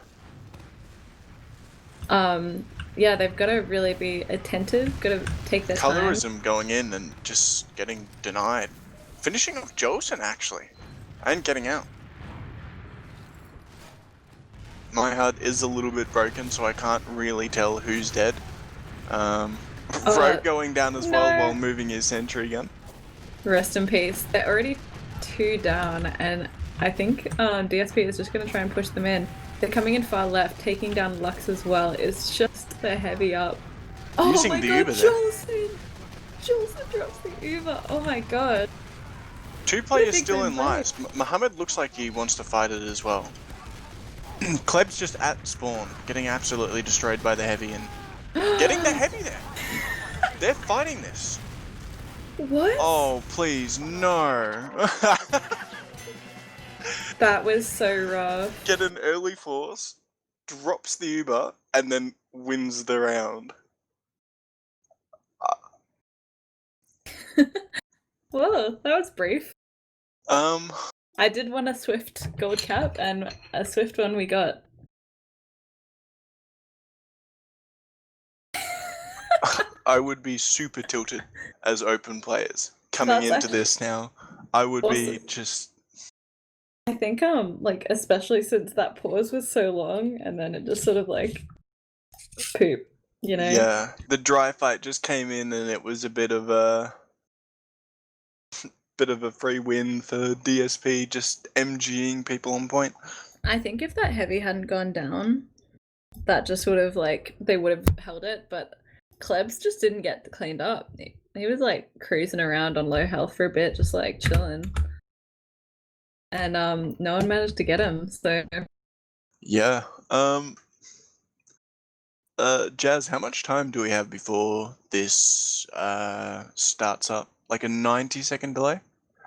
Yeah, they've got to really be attentive, got to take their time. Colorism going in and just getting denied. Finishing off Jolson, actually. And getting out. My HUD is a little bit broken, so I can't really tell who's dead. Rogue going down as well while moving his sentry gun. Rest in peace. They're already 2 down, and I think DSP is just going to try and push them in. They're coming in far left, taking down Lux as well. It's just the heavy up. Oh Using my the god, Uber there. Jolson drops the Uber. Oh my god. 2 players still in lives. Muhammad looks like he wants to fight it as well. Kleb's just at spawn, getting absolutely destroyed by the heavy and getting the heavy there. They're fighting this. What? Oh, please, no. That was so rough. Get an early force, drops the Uber, and then wins the round. Whoa, that was brief. I I did want a Swift gold cap, and a Swift one we got. would be super tilted as open players coming into this now. I would be just... I think, like, especially since that pause was so long, and then it just sort of, like, poop, you know? Yeah, the dry fight just came in and it was a bit of a free win for DSP, just MGing people on point. I think if that heavy hadn't gone down, that just would have, like, they would have held it, but Klebs just didn't get cleaned up. He was like cruising around on low health for a bit, just like chilling. And no one managed to get him, so Yeah. Jazz, how much time do we have before this starts up? Like a 90-second delay?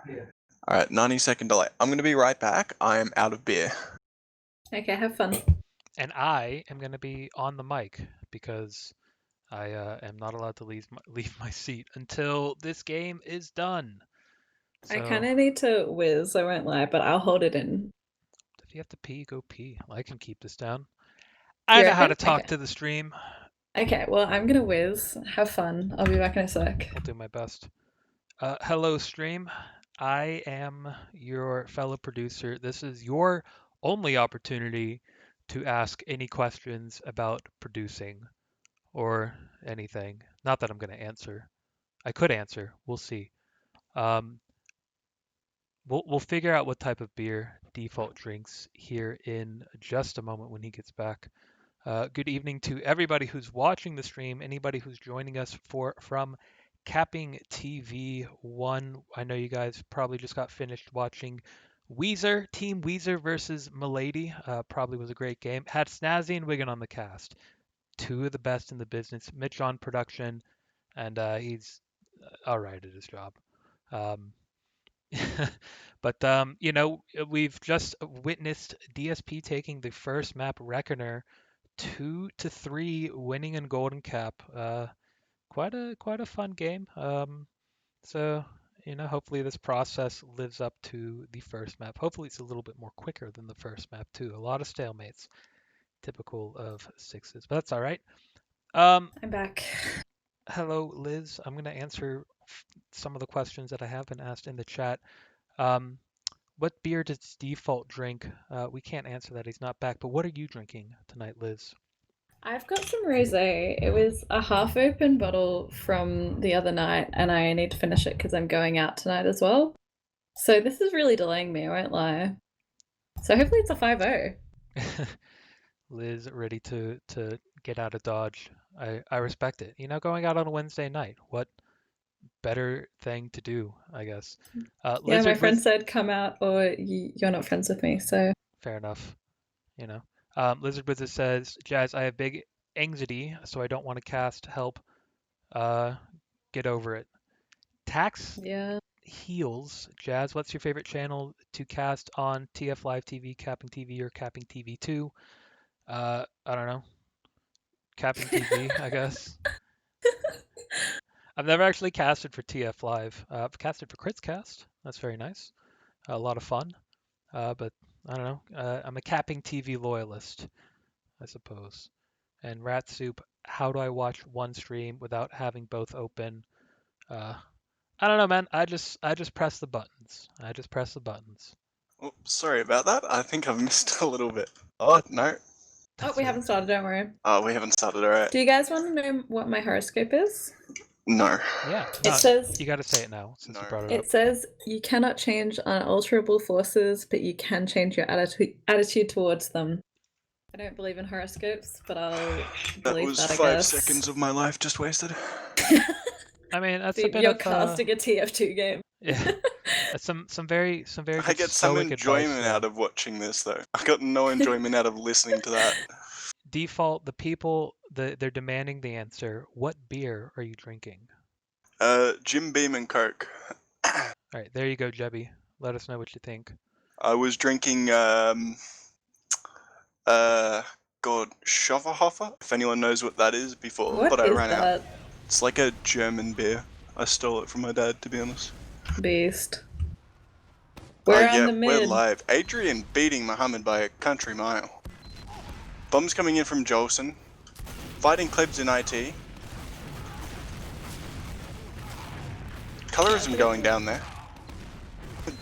Yeah. Alright, 90-second delay. I'm gonna be right back. I am out of beer. okay, have fun. And I am going to be on the mic because I am not allowed to leave my seat until this game is done. I So kind of need to whiz, I won't lie, but I'll hold it in. if you have to pee, go pee. I can keep this down. I You know how to reckon? talk Okay. to the stream. Okay, well, I'm gonna whiz. Have fun. I'll be back in a sec. I'll do my best. Hello, stream. I am your fellow producer. This is your only opportunity to ask any questions about producing or anything. Not that I'm going to answer. I could answer. We'll see. Um, we'll figure out what type of beer Default drinks here in just a moment when he gets back. Good evening to everybody who's watching the stream, anybody who's joining us from Capping TV 1. I know you guys probably just got finished watching Team Weezer versus Milady. Probably was a great game. Had Snazzy and Wigan on the cast. Two of the best in the business. Mitch on production, and he's all right at his job. Um, but we've just witnessed DSP taking the first map Reckoner 2-3, winning in Golden Cap. Quite a fun game. So hopefully this process lives up to the first map. Hopefully it's a little bit more quicker than the first map too. A lot of stalemates, typical of sixes, but that's all right. I'm back. Hello, Liz. I'm gonna answer some of the questions that I have been asked in the chat. What beer does Default drink? We can't answer that. He's not back. But what are you drinking tonight, Liz? I've got some rosé. It was a half-open bottle from the other night, and I need to finish it because I'm going out tonight as well. So this is really delaying me, I won't lie. So hopefully it's a 5-0. Liz ready to get out of Dodge. I respect it. Going out on a Wednesday night. What better thing to do, I guess. Yeah, my friend said come out or you're not friends with me, so. Fair enough. Lizard Wizard says, Jazz, I have big anxiety, so I don't want to cast. Help. Get over it. Tax Yeah. Heals. Jazz, what's your favorite channel to cast on TF Live TV, Capping TV, or Capping TV 2? I don't know. Capping TV, I guess. I've never actually casted for TF Live. I've casted for Crits Cast. That's very nice. A lot of fun. But I don't know. I'm a Capping TV loyalist, I suppose. And Rat Soup, how do I watch one stream without having both open? I don't know, man. I just press the buttons. I just press the buttons. Oh, sorry about that. I think I've missed a little bit. Oh, no. Oh, we haven't started, don't worry. Oh, we haven't started, alright. Do you guys want to know what my horoscope is? No. Yeah. It says you got to say it now since you brought it up. It says you cannot change unalterable forces, but you can change your attitude towards them. I don't believe in horoscopes, but I'll believe that, I guess. That was 5 seconds of my life just wasted. I mean, that's a Dude, bit you're of casting a TF2 game. Yeah. That's some very I get some enjoyment out of watching this, though. I got no enjoyment out of listening to that. Default, the people, they're demanding the answer. What beer are you drinking? Jim Beam and Coke. All right, there you go, Jebby. Let us know what you think. I was drinking, Schofferhofer, if anyone knows what that is before, What but I is ran that? out. It's like a German beer. I stole it from my dad, to be honest. Beast. We're on the mid. We're live. Adrian beating Muhammad by a country mile. Bombs coming in from Jolson. Fighting Klebs in IT. Colorism going down there.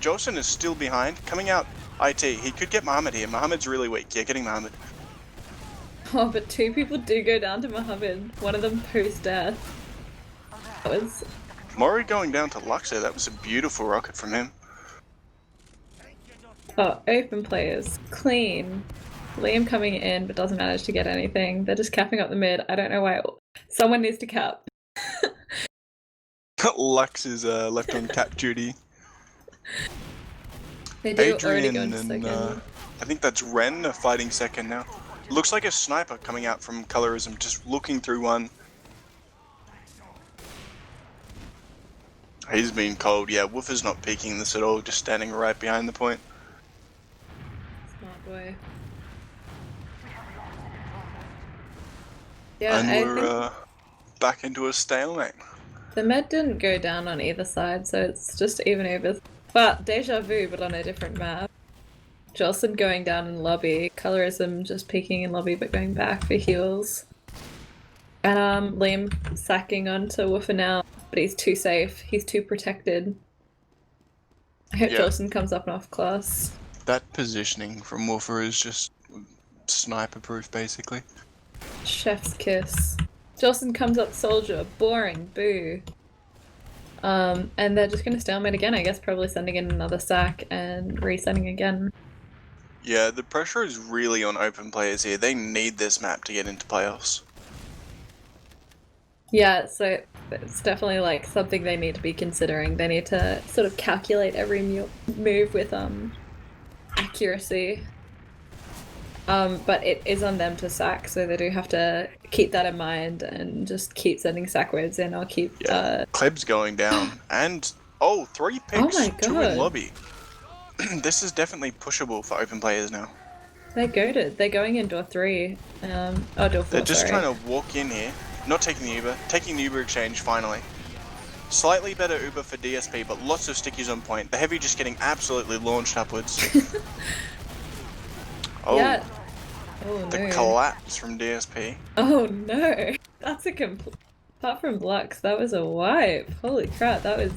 Jolson is still behind. Coming out IT. He could get Muhammad here. Muhammad's really weak. Yeah, getting Muhammad. Oh, but 2 people do go down to Muhammad. One of them post-death. That was... Mori going down to Lux there. That was a beautiful rocket from him. Oh, open players. Clean. Liam coming in but doesn't manage to get anything. They're just capping up the mid. I don't know why Someone needs to cap. Lux is left on cap duty. They do already Adrian go into and second. I think that's Ren are fighting second now. Looks like a sniper coming out from Colorism, just looking through one. He's been cold. Yeah, Woofer's not peeking this at all, just standing right behind the point. Smart boy. Yeah, And I we're think back into a stalemate. the med didn't go down on either side, so it's just even Ubers. But deja vu, but on a different map. Jocelyn going down in lobby, Colorism just peeking in lobby but going back for heals. And Liam sacking onto Woofer now, but he's too safe. He's too protected. I hope Yeah. Jocelyn comes up and off class. That positioning from Woofer is just sniper proof, basically. Chef's kiss. Jocelyn comes up soldier, boring, boo. And they're just gonna stalemate again, I guess, probably sending in another sack and resending again. Yeah, the pressure is really on open players here. They need this map to get into playoffs. Yeah, so it's definitely like something they need to be considering. They need to sort of calculate every move with accuracy. But it is on them to sack, so they do have to keep that in mind and just keep sending sack waves in. I'll keep. Yeah, Kleb's going down, and 3 picks, Oh my 2 God. in lobby. This is definitely pushable for open players now. They're goated. They're going in door 3. Door 4. They're just sorry. trying to walk in here, not taking the Uber, taking the Uber exchange finally. Slightly better Uber for DSP, but lots of stickies on point. The heavy just getting absolutely launched upwards. Yeah. Oh no. The collapse from DSP. Oh no. That's a complete. Apart from Lux, that was a wipe. Holy crap, that was.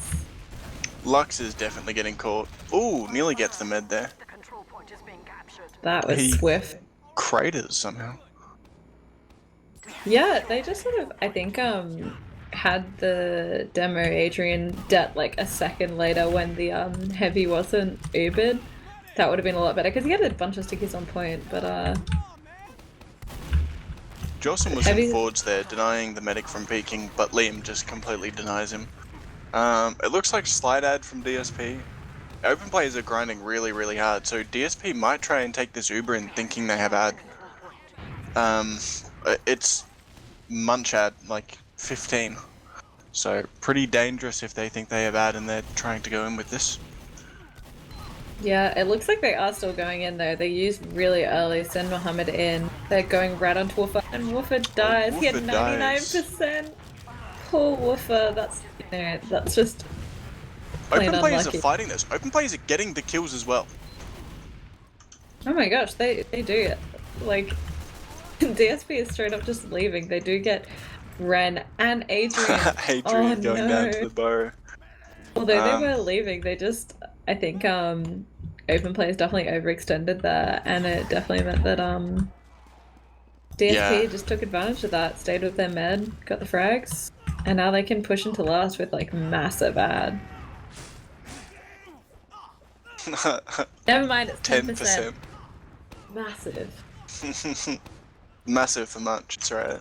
Lux is definitely getting caught. Ooh, nearly gets the med there. The control point is being captured. That was He- swift. Craters somehow. Yeah, they just sort of, I think, had the demo Adrian det like a second later when the heavy wasn't Ubered. That would have been a lot better because he had a bunch of stickies on point, but Jocelyn was Heavy- in forwards there, denying the medic from peeking, but Liam just completely denies him. It looks like slide ad from DSP. Open players are grinding really, really hard, so DSP might try and take this Uber in thinking they have ad. It's munch ad, like 15. So pretty dangerous if they think they have ad and they're trying to go in with this. yeah, it looks like they are still going in though. They used really early, send Muhammad in. They're going right onto Woofer, and Woofer dies. He had Woofer dies. 99%. Poor Woofer. That's just plain Open players unlucky. are fighting this. Open players are getting the kills as well. Oh my gosh, they do. Like, DSP is straight up just leaving. They do get Ren and Adrian. Adrian Oh, going down to no. the burrow. Although Um, they were leaving, they just, I think, open players definitely overextended there, and it definitely meant that, DSP Yeah. just took advantage of that, stayed with their med, got the frags, and now they can push into last with, like, massive ad. Never mind, it's 10%. 10%. Massive. Massive for much, that's right.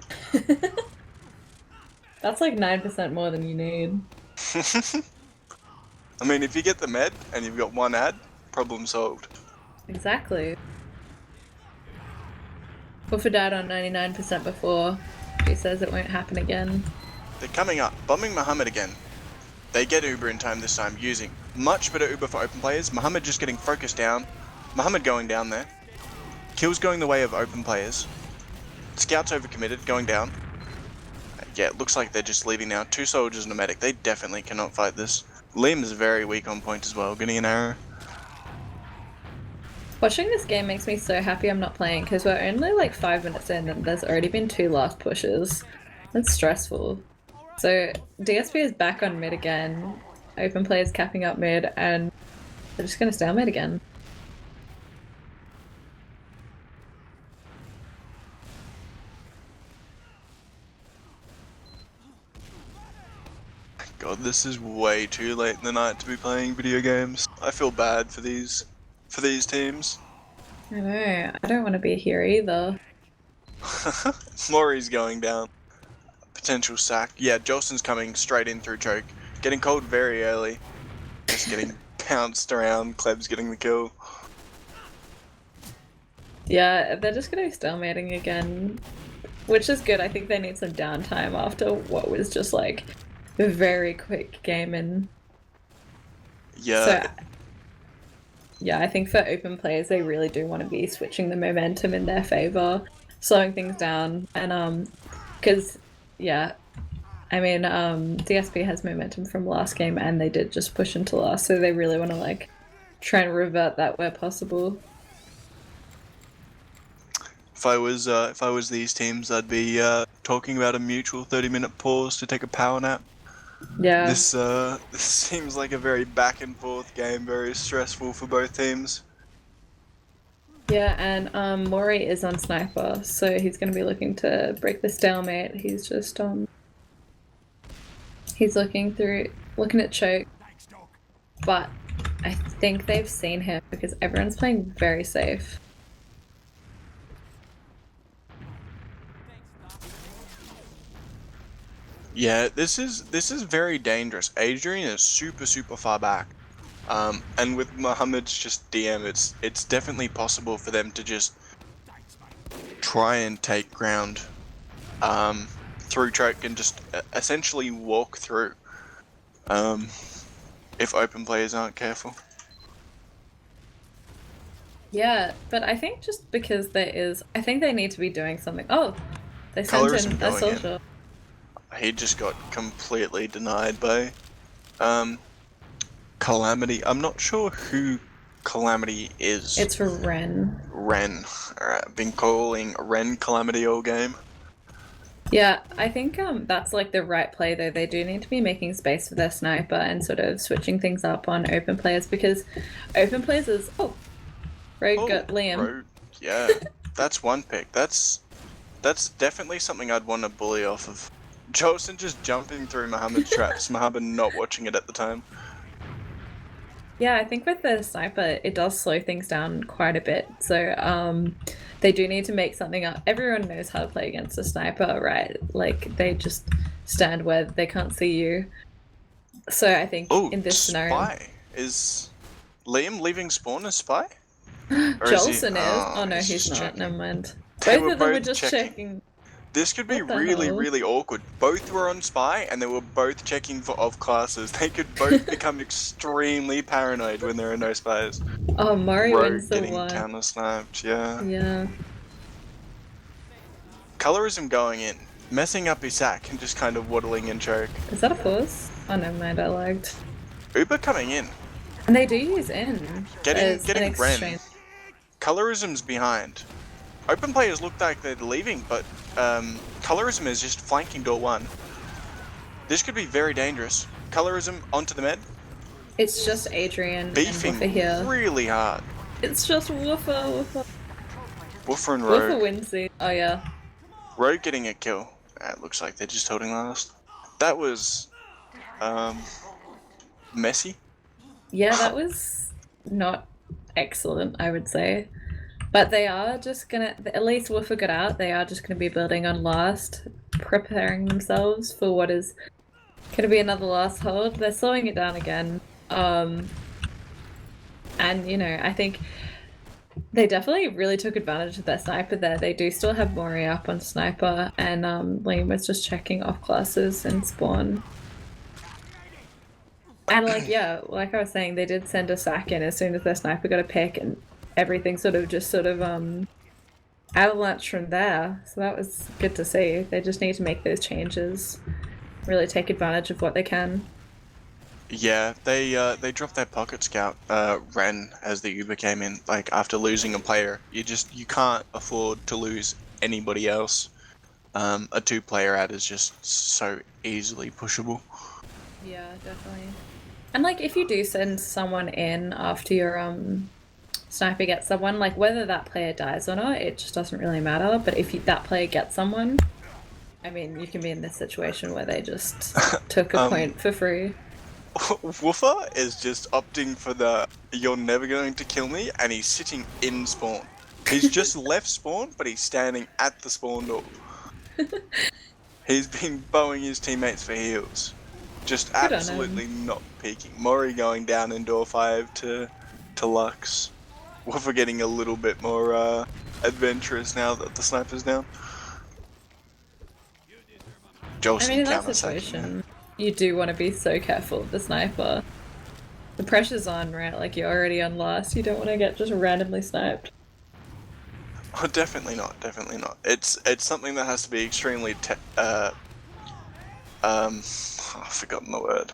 That's like 9% more than you need. I mean, if you get the med and you've got 1 ad, problem solved. Exactly. Woofer died on 99% before. He says it won't happen again. They're coming up, bombing Muhammad again. They get Uber in time this time, using much better Uber for open players. Muhammad just getting focused down. Muhammad going down there. Kills going the way of open players. Scouts overcommitted, going down. Yeah, it looks like they're just leaving now. 2 soldiers and a medic. They definitely cannot fight this. Liam is very weak on point as well, getting an arrow. Watching this game makes me so happy I'm not playing because we're only like 5 minutes in and there's already been 2 last pushes. That's stressful. So DSP is back on mid again. Open players capping up mid and they're just gonna stalemate again. God, this is way too late in the night to be playing video games. I feel bad for these teams. I know, I don't want to be here either. Maury's going down. potential sack. Yeah, Jolson's coming straight in through choke. Getting called very early. Just getting pounced around. Kleb's getting the kill. Yeah, they're just gonna be stalemating again, which is good. I think they need some downtime after what was just like a very quick game. And Yeah. so, yeah, I think for open players, they really do want to be switching the momentum in their favor, slowing things down, and because yeah, I mean DSP has momentum from last game, and they did just push into last, so they really want to like try and revert that where possible. If I was these teams, I'd be talking about a mutual 30-minute pause to take a power nap. Yeah. This seems like a very back and forth game, very stressful for both teams. Yeah, and Mori is on sniper, so he's going to be looking to break the stalemate. He's just he's looking at choke, but I think they've seen him because everyone's playing very safe. Yeah, this is very dangerous. Adrian is super far back, and with Muhammad's just DM, it's definitely possible for them to just try and take ground through choke and just essentially walk through. If open players aren't careful. Yeah, but I think just because I think they need to be doing something. Oh, they sent Colorism in a going in. soldier. He just got completely denied by Calamity. I'm not sure who Calamity is. It's for Ren. Ren. Alright, I've been calling Ren Calamity all game. Yeah, I think that's like the right play though. They do need to be making space for their sniper and sort of switching things up on open players, because open players is Rogue got Liam. Rogue. Yeah, that's one pick. That's definitely something I'd want to bully off of. Jolson just jumping through Muhammad's traps, Muhammad not watching it at the time. Yeah, I think with the sniper, it does slow things down quite a bit. So they do need to make something up. Everyone knows how to play against a sniper, right? Like, they just stand where they can't see you. So I think in this scenario... Spy. Is Liam leaving spawn as Spy? Jolson is? Oh no, he's not. checking. Never mind. They Both of them were both just checking. This could be What the really, hell? really awkward. Both were on Spy, and they were both checking for off classes. They could both become extremely paranoid when there are no spies. Oh, Mari Rogue wins the getting one. counter snapped, yeah. Yeah. Colorism going in, messing up his sack and just kind of waddling in choke. Is that a pause? Oh, never mind, I lagged. Uber coming in, And they do use in. as getting an Ren. exchange. Colorism's behind. Open players look like they're leaving, but Colorism is just flanking door one. This could be very dangerous. Colorism onto the med, It's just Adrian beefing and Woofer here. really hard. It's just Woofer. Woofer and Woofer Rogue. wins the... Oh yeah. Rogue getting a kill. It looks like they're just holding last. That was messy. Yeah, that was not excellent, I would say. But they are just gonna, at least Woofer got out, they are just gonna be building on last, preparing themselves for what is gonna be another last hold. They're slowing it down again. And, you know, I think they definitely really took advantage of their sniper there. They do still have Mori up on sniper, and Liam was just checking off classes and spawn. And like, yeah, like I was saying, they did send a sack in as soon as their sniper got a pick, and everything sort of avalanche from there. So that was good to see. They just need to make those changes, really take advantage of what they can. Yeah, they dropped their pocket scout, Ren, as the Uber came in. Like, after losing a player, you can't afford to lose anybody else. A 2-player ad is just so easily pushable. Yeah, definitely. And like, if you do send someone in after your sniper gets someone, like whether that player dies or not, it just doesn't really matter. But if that player gets someone, I mean, you can be in this situation where they just took a point for free. Woofer is just opting for the "you're never going to kill me," and he's sitting in spawn. He's just left spawn, but he's standing at the spawn door. He's been bowing his teammates for heals. Just Good on absolutely not peeking. Mori going down in door 5 to Lux. We're getting a little bit more adventurous now that the sniper's down. I mean, in that counter-sacking situation, you do want to be so careful of the sniper. The pressure's on, right? Like, you're already on last. You don't want to get just randomly sniped. Oh, definitely not. Definitely not. It's something that has to be extremely I've forgotten the word.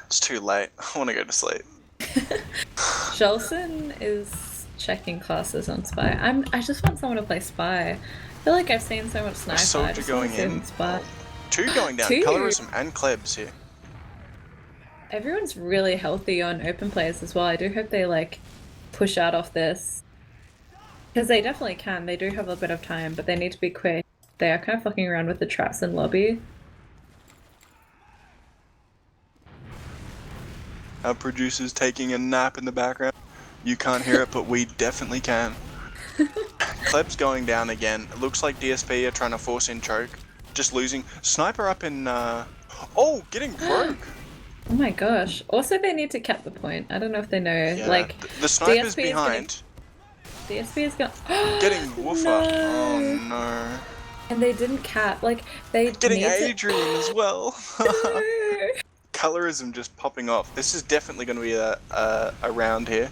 It's too late. I want to go to sleep. Jolson is checking classes on Spy. I just want someone to play Spy. I feel like I've seen so much sniper. I Soldier just going want to see in. Spy. 2 going down. Two. Colorism and Klebs here. Everyone's really healthy on open players as well. I do hope they like push out off this. Because they definitely can. They do have a bit of time, but they need to be quick. They are kind of fucking around with the traps in lobby. Our producer's taking a nap in the background. You can't hear it, but we definitely can. Kleb's going down again. It looks like DSP are trying to force in choke. Just losing. Sniper up in... Oh, getting broke! Oh my gosh. Also, they need to cap the point. I don't know if they know. Yeah, like, the sniper's DSP behind. DSP is gonna... Getting woofer. No. Oh no. And they didn't cap. Like, they Getting need Adrian as well. to... Colorism just popping off. This is definitely going to be a round here.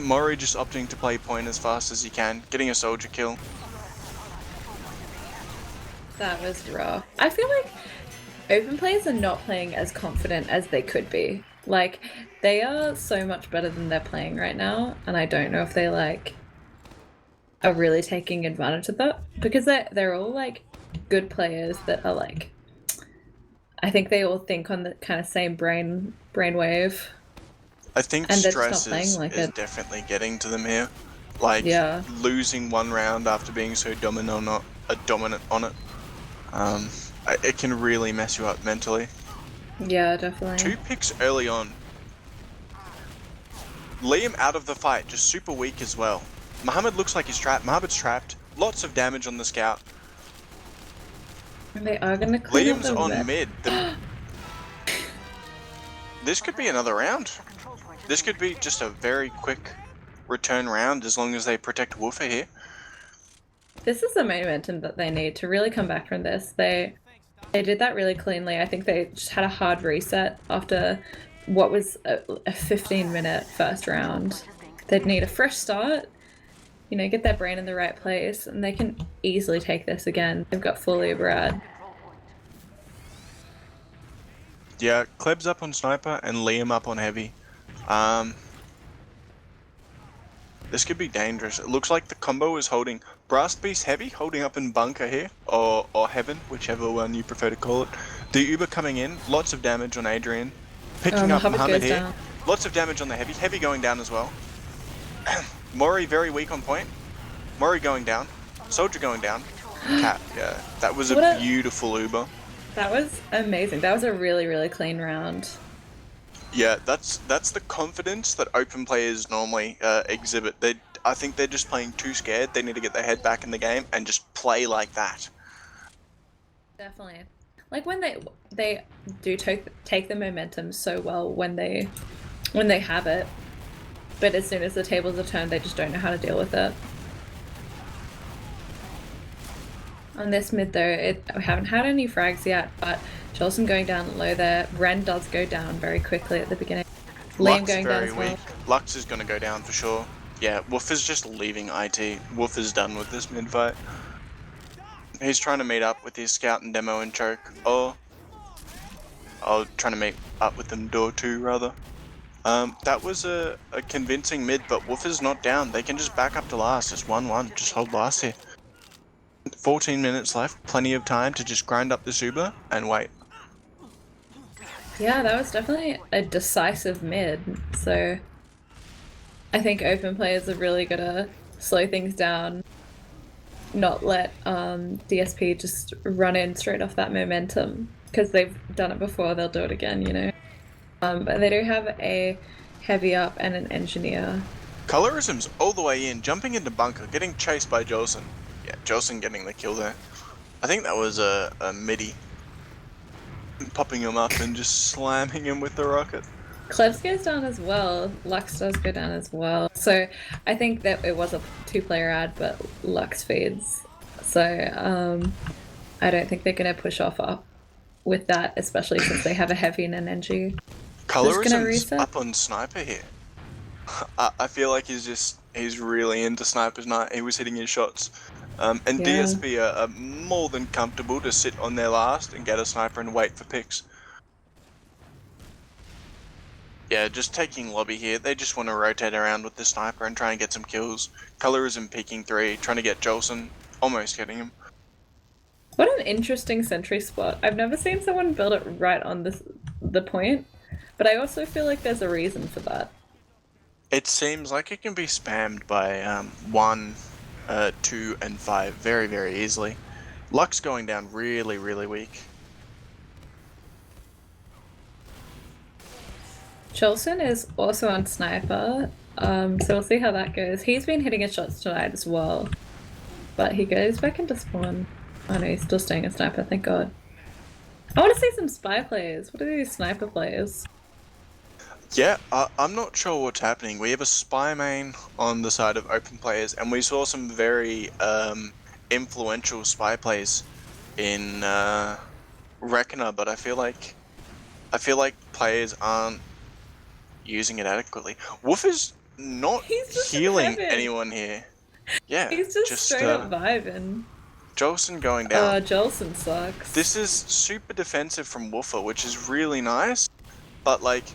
Mori just opting to play point as fast as he can, getting a soldier kill. That was rough. I feel like open players are not playing as confident as they could be. Like, they are so much better than they're playing right now, and I don't know if they, like, are really taking advantage of that. Because they're all, like, good players that are, like... I think they all think on the kind of same brainwave. I think And stress is is definitely getting to them here. Like, losing one round after being so dominant on it. It can really mess you up mentally. Yeah, definitely. 2 picks early on. Liam out of the fight, just super weak as well. Muhammad looks like he's trapped. Muhammad's trapped. Lots of damage on the scout. And they are gonna clean Liam's up on mid. This could be another round. This could be just a very quick return round as long as they protect Woofer here. This is the momentum that they need to really come back from this. They did that really cleanly. I think they just had a hard reset after what was a 15-minute first round. They'd need a fresh start, you know, get their brain in the right place, and they can easily take this again. They've got fully Brad. Yeah, Kleb's up on Sniper and Liam up on Heavy. This could be dangerous. It looks like the combo is holding Brass Beast Heavy, holding up in Bunker here, or Heaven, whichever one you prefer to call it. The Uber coming in, lots of damage on Adrian. Picking up Muhammad here. Down. Lots of damage on the Heavy. Heavy going down as well. Mori very weak on point. Mori going down. Soldier going down. Cat, yeah. That was a beautiful Uber. That was amazing. That was a really, really clean round. Yeah, that's the confidence that open players normally exhibit. I think they're just playing too scared. They need to get their head back in the game and just play like that. Definitely. Like when they do take the momentum so well when they have it, but as soon as the tables are turned, they just don't know how to deal with it. On this mid though, we haven't had any frags yet, but Jolson going down low there. Ren does go down very quickly at the beginning. Liam going down as well. Weak. Lux is going to go down for sure. Yeah, Wolf is just leaving IT. Wolf is done with this mid fight. He's trying to meet up with his scout and demo and choke. Or trying to meet up with them door 2 rather. That was a convincing mid, but Wolf is not down. They can just back up to last. It's 1-1. Just hold last here. 14 minutes left. Plenty of time to just grind up this Uber and wait. Yeah, that was definitely a decisive mid. So I think open players are really gonna slow things down, not let DSP just run in straight off that momentum, because they've done it before. They'll do it again, you know. But they do have a heavy up and an engineer. Colorism's all the way in, jumping into bunker, getting chased by Jolson. Yeah, Jolson getting the kill there. I think that was a midi. Popping him up and just slamming him with the rocket. Klebs goes down as well. Lux does go down as well. So I think that it was a 2-player ad, but Lux feeds. So I don't think they're going to push off up with that, especially since they have a heavy and an NG. Colorism's up on Sniper here. I feel like he's really into Sniper's night. He was hitting his shots. And Yeah. DSP are more than comfortable to sit on their last and get a sniper and wait for picks. Yeah, just taking lobby here. They just want to rotate around with the sniper and try and get some kills. Colorism peeking 3, trying to get Jolson, almost getting him. What an interesting sentry spot. I've never seen someone build it right on the point, but I also feel like there's a reason for that. It seems like it can be spammed by 1, 2, and 5 very, very easily. Lux going down really, really weak. Jolson is also on Sniper, so we'll see how that goes. He's been hitting his shots tonight as well, but he goes back into spawn. Oh no, he's still staying a Sniper, thank god. I want to see some spy players. What are these Sniper players? Yeah, I'm not sure what's happening. We have a spy main on the side of open players, and we saw some very influential spy plays in Reckoner, but I feel like players aren't using it adequately. Woofer's not healing anyone here. Yeah, he's just straight up vibing. Jolson going down. Jolson sucks. This is super defensive from Woofer, which is really nice, but like,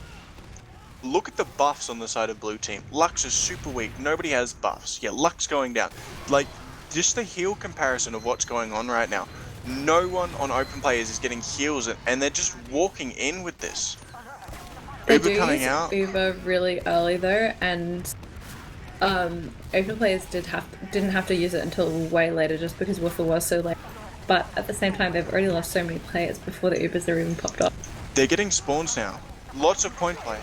look at the buffs on the side of blue team. Lux is super weak. Nobody has buffs. Yeah, Lux going down. Like, just the heal comparison of what's going on right now. No one on open players is getting heals, and they're just walking in with this. They Uber do coming use out. Uber really early though, and open players didn't have to use it until way later, just because Woofer was so late. But at the same time, they've already lost so many players before the Ubers are even popped up. They're getting spawns now. Lots of point play.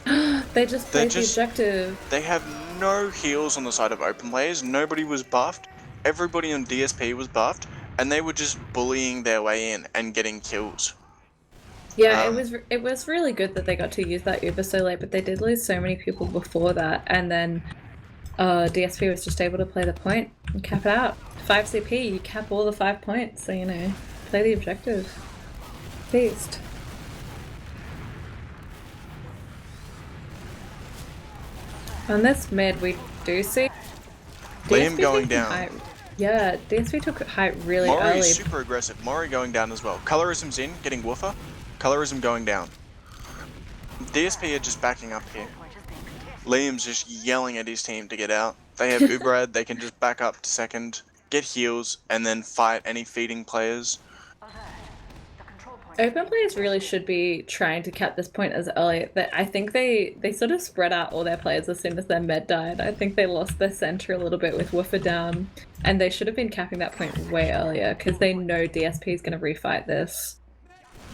Yeah. They just played the objective. They have no heals on the side of open players. Nobody was buffed. Everybody on DSP was buffed, and they were just bullying their way in and getting kills. Yeah, it was really good that they got to use that Uber so late, but they did lose so many people before that, and then DSP was just able to play the point and cap it out. 5 CP, you cap all the 5 points, so you know, play the objective. Feast. On this mid, we do see Liam DSP going down. Yeah, DSP took height really Mori early. is super aggressive. Mori going down as well. Colorism's in, getting Woofer. Colorism going down. DSP are just backing up here. Liam's just yelling at his team to get out. They have Uberad, they can just back up to second, get heals, and then fight any feeding players. Open players really should be trying to cap this point as early. I think they sort of spread out all their players as soon as their med died. I think they lost their center a little bit with Woofer down, and they should have been capping that point way earlier because they know DSP is going to refight this.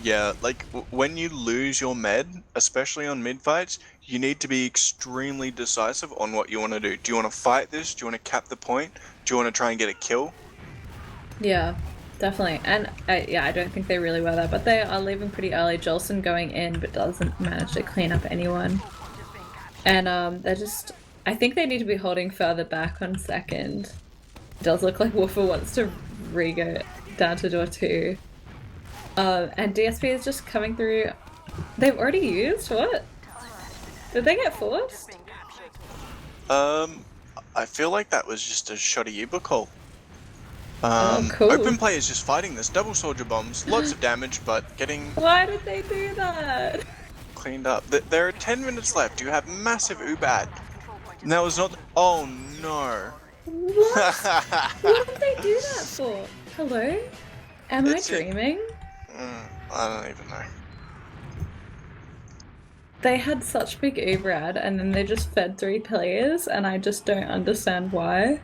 Yeah, like, when you lose your med, especially on mid fights, you need to be extremely decisive on what you want to do. Do you want to fight this? Do you want to cap the point? Do you want to try and get a kill? Yeah, definitely. And yeah, I don't think they really were there, but they are leaving pretty early. Jolson going in, but doesn't manage to clean up anyone. And they're just... I think they need to be holding further back on second. It does look like Woofer wants to re-go down to door 2. And DSP is just coming through. They've already used? What? Did they get forced? I feel like that was just a shoddy Uber call. Cool. Open play is just fighting this. Double soldier bombs, lots of damage, but getting... Why did they do that? Cleaned up. There are 10 minutes left. You have massive Ubad. And that was not... Oh no. What? What did they do that for? Hello? Am I dreaming? I don't even know. They had such big Uberad and then they just fed 3 players and I just don't understand why.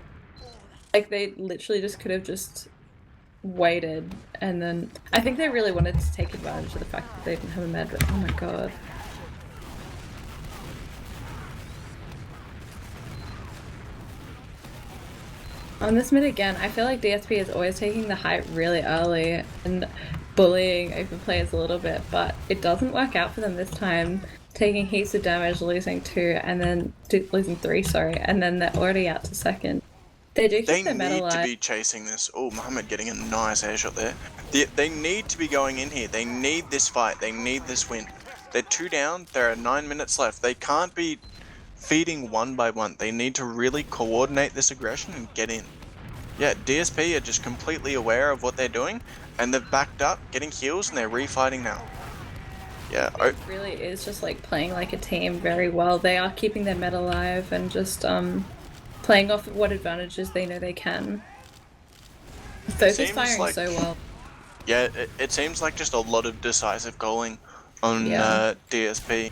Like, they literally just could have just waited and then... I think they really wanted to take advantage of the fact that they didn't have a med, but oh my god. On this mid again, I feel like DSP is always taking the hype really early and bullying open players a little bit, but it doesn't work out for them this time. Taking heaps of damage, losing 2, and then losing 3, sorry, and then they're already out to second. They do keep They their meta need to alive. be chasing this. Oh, Muhammad getting a nice air shot there. They need to be going in here. They need this fight. They need this win. They're 2 down. There are 9 minutes left. They can't be feeding one by one. They need to really coordinate this aggression and get in. Yeah, DSP are just completely aware of what they're doing, and they've backed up, getting heals, and they're refighting now. Yeah, It really is just like playing like a team very well. They are keeping their meta alive and just playing off what advantages they know they can. Focus seems firing like- so well. yeah. It seems like just a lot of decisive goaling on Yeah. DSP.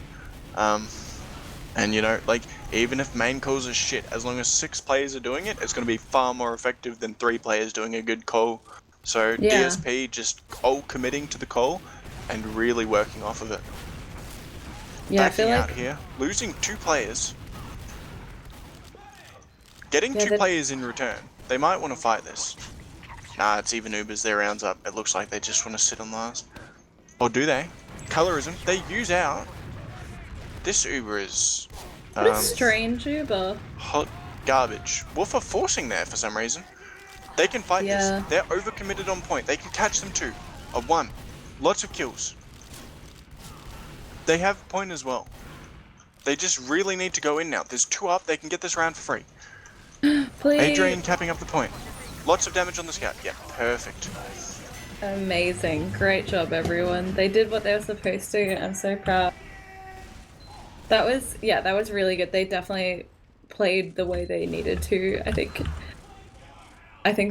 And you know, like, even if main calls are shit, as long as 6 players are doing it, it's going to be far more effective than 3 players doing a good call. So Yeah. DSP just all committing to the call and really working off of it. Yeah, I Backing feel out like here, losing 2 players, getting Yeah, 2 they're- players in return. They might want to fight this. Nah, it's even Ubers. Their rounds up. It looks like they just want to sit on last. Or do they? Colorism. They use out. This Uber is what a strange Uber. hot garbage. Wolf are forcing there for some reason. They can fight Yeah. this. They're overcommitted on point. They can catch them 2. A 1. Lots of kills. They have point as well. They just really need to go in now. There's 2 up. They can get this round for free. Please. Adrian capping up the point. Lots of damage on the scout. Yeah, perfect. Amazing. Great job, everyone. They did what they were supposed to. I'm so proud. That was really good. They definitely played the way they needed to. I think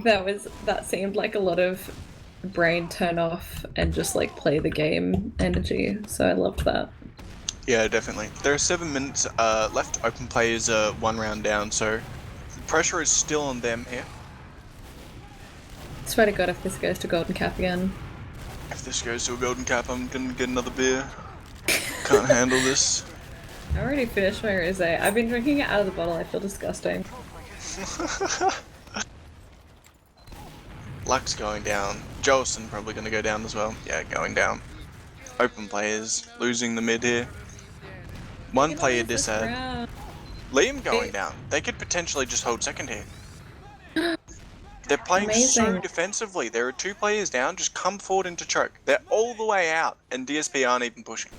that seemed like a lot of brain turn off and just like play the game energy. So I loved that. Yeah, definitely. There are 7 minutes left. Open play is 1 round down, so pressure is still on them here. Swear to God, if this goes to Golden Cap again. If this goes to a golden cap, I'm gonna get another beer. Can't handle this. I already finished my rosé. I've been drinking it out of the bottle. I feel disgusting. Luck's going down. Jolson probably gonna go down as well. Yeah, going down. Open players losing the mid here. 1 player This disad. round. Liam going It- down. They could potentially just hold second here. They're playing so Amazing. defensively. There are 2 players down. Just come forward into choke. They're all the way out, and DSP aren't even pushing.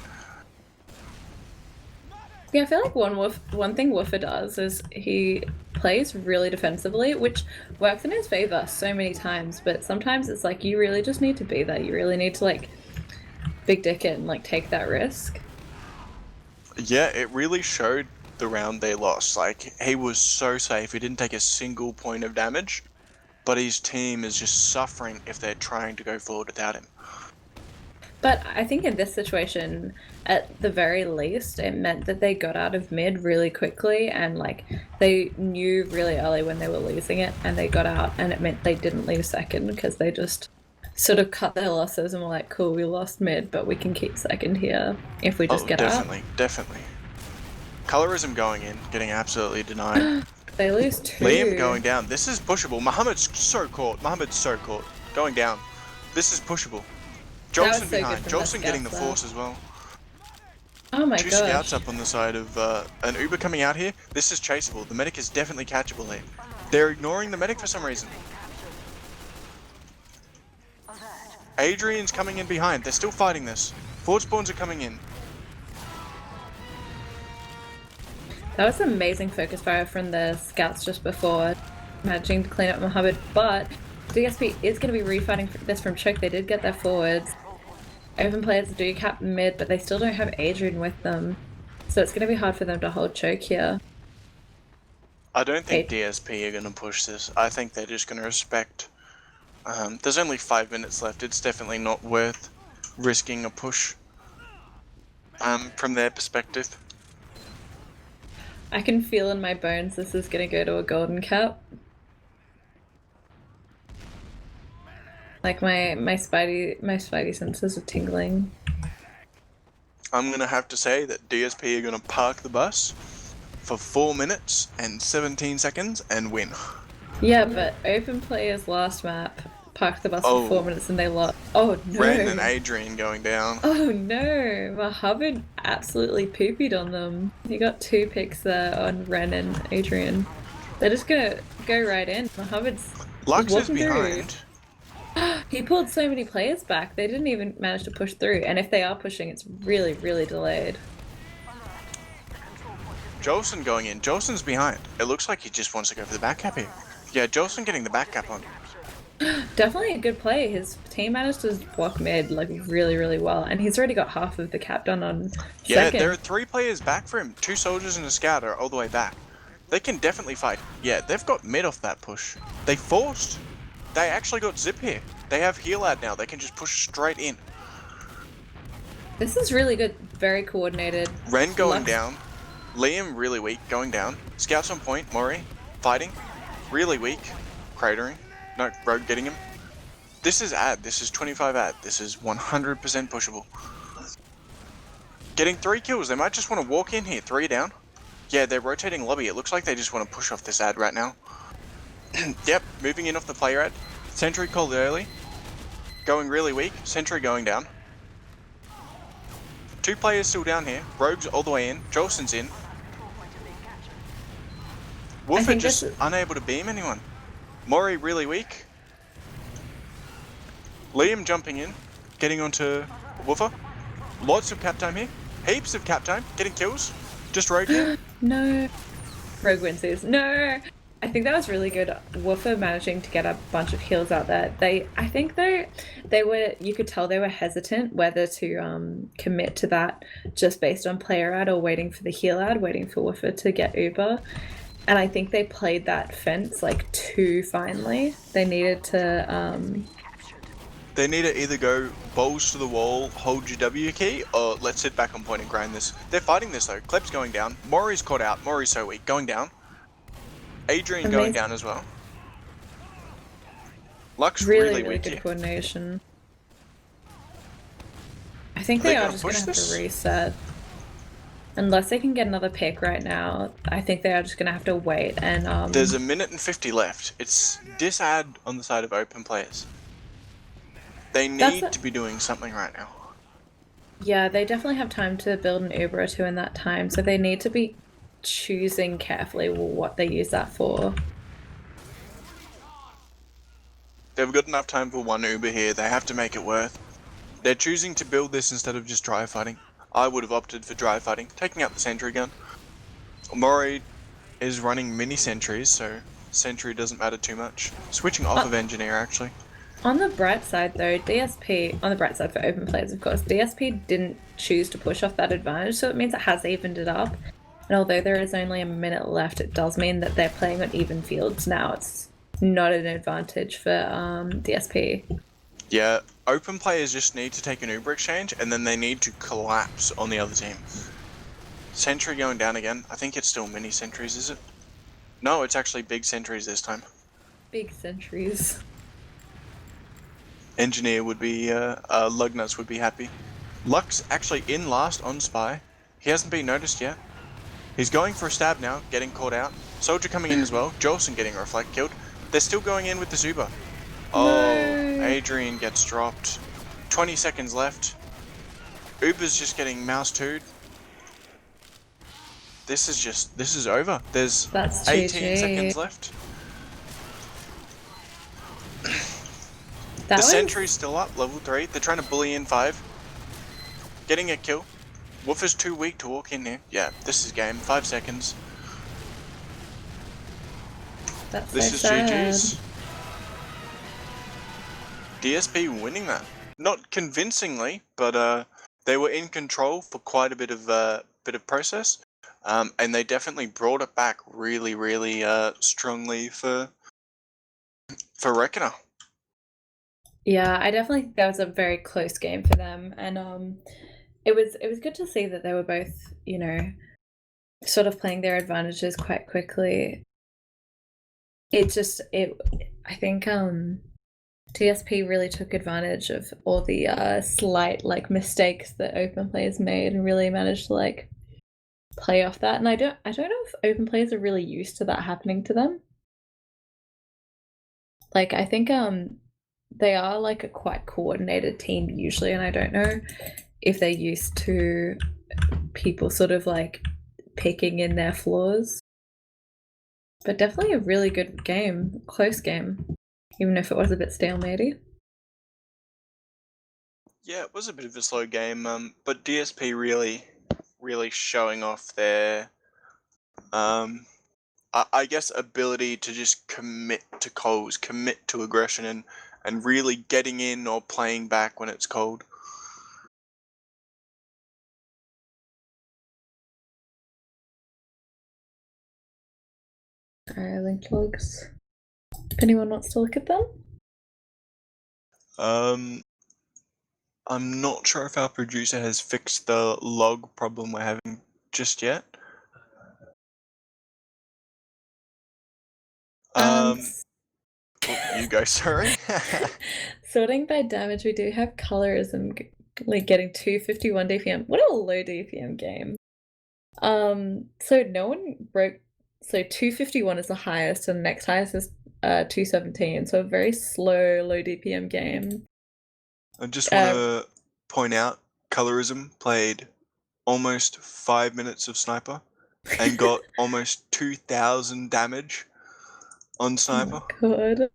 Yeah, I feel like one thing Woofer does is he plays really defensively, which works in his favor so many times, but sometimes it's like you really just need to be there. You really need to like big dick it and like take that risk. Yeah, it really showed the round they lost. Like, he was so safe. He didn't take a single point of damage, but his team is just suffering if they're trying to go forward without him. But I think in this situation, at the very least, it meant that they got out of mid really quickly and like they knew really early when they were losing it and they got out, and it meant they didn't lose second because they just sort of cut their losses and were like, cool, we lost mid, but we can keep second here if we just get definitely, definitely. Colorism going in, getting absolutely denied. out. They lose 2. Liam going down. This is pushable. Muhammad's so caught. Going down. This is pushable. That was Jolson so behind. good from Jolson the getting the scouts there. force as well. Oh my 2 gosh. scouts up on the side of an Uber coming out here. This is chaseable. The medic is definitely catchable here. They're ignoring the medic for some reason. Adrian's coming in behind. They're still fighting this. Forward spawns are coming in. That was amazing focus fire from the scouts just before, managing to clean up Mohammed, but DSP is going to be refighting this from choke. They did get their forwards. Open players do cap mid, but they still don't have Adrian with them. So it's going to be hard for them to hold choke here. I don't think DSP are going to push this. I think they're just going to respect. There's only 5 minutes left. It's definitely not worth risking a push from their perspective. I can feel in my bones this is going to go to a golden cap. Like my spidey senses are tingling. I'm going to have to say that DSP are going to park the bus for 4 minutes and 17 seconds and win. Yeah, but open players last map parked the bus for Oh. 4 minutes and they lost. Oh no! Ren and Adrian going down. Oh no! Mohammed absolutely poopied on them. He got 2 picks there on Ren and Adrian. They're just gonna go right in. Mohammed's Lux is walking through. behind. He pulled so many players back. They didn't even manage to push through. And if they are pushing, it's really, really delayed. Jolson going in. Jolson's behind. It looks like he just wants to go for the back cap here. Yeah, Jolson getting the back cap on. Definitely a good play. His team managed to block mid like really, really well, and he's already got half of the cap done on Yeah, second. there are 3 players back for him. 2 soldiers and a scout are all the way back. They can definitely fight. Yeah, they've got mid off that push. They forced. They actually got zip here. They have heal ad now. They can just push straight in. This is really good. Very coordinated. Ren going Lux- down. Liam really weak, going down. Scouts on point. Mori fighting. Really weak. Cratering. No, Rogue getting him. This is ad. This is 25 ad. This is 100% pushable. Getting 3 kills. They might just want to walk in here. 3 down. Yeah, they're rotating lobby. It looks like they just want to push off this ad right now. Yep, moving in off the player ad. Sentry called early. Going really weak. Sentry going down. 2 players still down here. Rogue's all the way in. Jolson's in. Woofer think just this is- unable to beam anyone. Mori really weak. Liam jumping in. Getting onto Woofer. Lots of cap time here. Heaps of cap time. Getting kills. Just Rogue here. No. Rogue wins these. No. I think that was really good. Woofer managing to get a bunch of heals out there. I think though, you could tell they were hesitant whether to commit to that just based on player ad or waiting for the heal ad, waiting for Woofer to get Uber. And I think they played that fence like too finely. They needed to They need to either go balls to the wall, hold your W key, or let's sit back on point and grind this. They're fighting this though. Kleb's going down. Mori's caught out. Mori's so weak. Going down. Adrian going down as well. Lux really really weak good here. coordination. I think Are they they are gonna just gonna push have this? to reset. Unless they can get another pick right now, I think they are just gonna have to wait and There's a minute and 50 left. It's disad on the side of open players. They need to be doing something right now. yeah, they definitely have time to build an Uber or 2 in that time, so they need to be choosing carefully what they use that for. They've got enough time for 1 Uber here. They have to make it worth. They're choosing to build this instead of just dry fighting. I would have opted for dry fighting, taking out the sentry gun. Mori is running mini sentries, so sentry doesn't matter too much. Switching off of engineer actually. On the bright side though, DSP, on the bright side for open players of course, DSP didn't choose to push off that advantage, so it means it has evened it up. And although there is only a minute left, it does mean that they're playing on even fields now. It's not an advantage for DSP. Yeah, open players just need to take an Uber exchange and then they need to collapse on the other team. Sentry going down again. I think it's still mini sentries, is it? No, it's actually big sentries this time. Big sentries. Engineer would be, Lugnuts would be happy. Lux actually in last on Spy. He hasn't been noticed yet. He's going for a stab now, getting caught out. Soldier coming in as well. Jolson getting a reflect killed. They're still going in with the Zuba. Oh, Adrian gets dropped. 20 seconds left. Uber's just getting mouse 2'd. This is over. There's That's 18 GG. seconds left. That The was sentry's still up, level 3. They're trying to bully in 5. Getting a kill. Woofer's too weak to walk in here. Yeah, this is game. 5 seconds. that's This so is sad. GG's. DSP winning that. Not convincingly, but they were in control for quite a bit of process. And they definitely brought it back really strongly for Reckoner. Yeah, I definitely think that was a very close game for them, and it was good to see that they were both, sort of playing their advantages quite quickly. I think TSP really took advantage of all the slight mistakes that open players made and really managed to play off that. And I don't know if open players are really used to that happening to them. Like I think they are like a quite coordinated team usually, and I don't know if they're used to people sort of like picking in their flaws. But definitely a really good game, close game, even if it was a bit stalematey. Yeah, it was a bit of a slow game, but DSP really showing off their, I guess, ability to just commit to calls, commit to aggression, and really getting in or playing back when it's cold. Alright, linked logs. If anyone wants to look at them. I'm not sure if our producer has fixed the log problem we're having just yet. You go, sorry. Sorting by damage, we do have colorism like getting 251 DPM. What a low DPM game. So no one broke. So 251 is the highest, and the next highest is 217. So a very slow, low DPM game. I just want to point out, Colorism played almost 5 minutes of Sniper and got almost 2,000 damage on Sniper. Oh my god.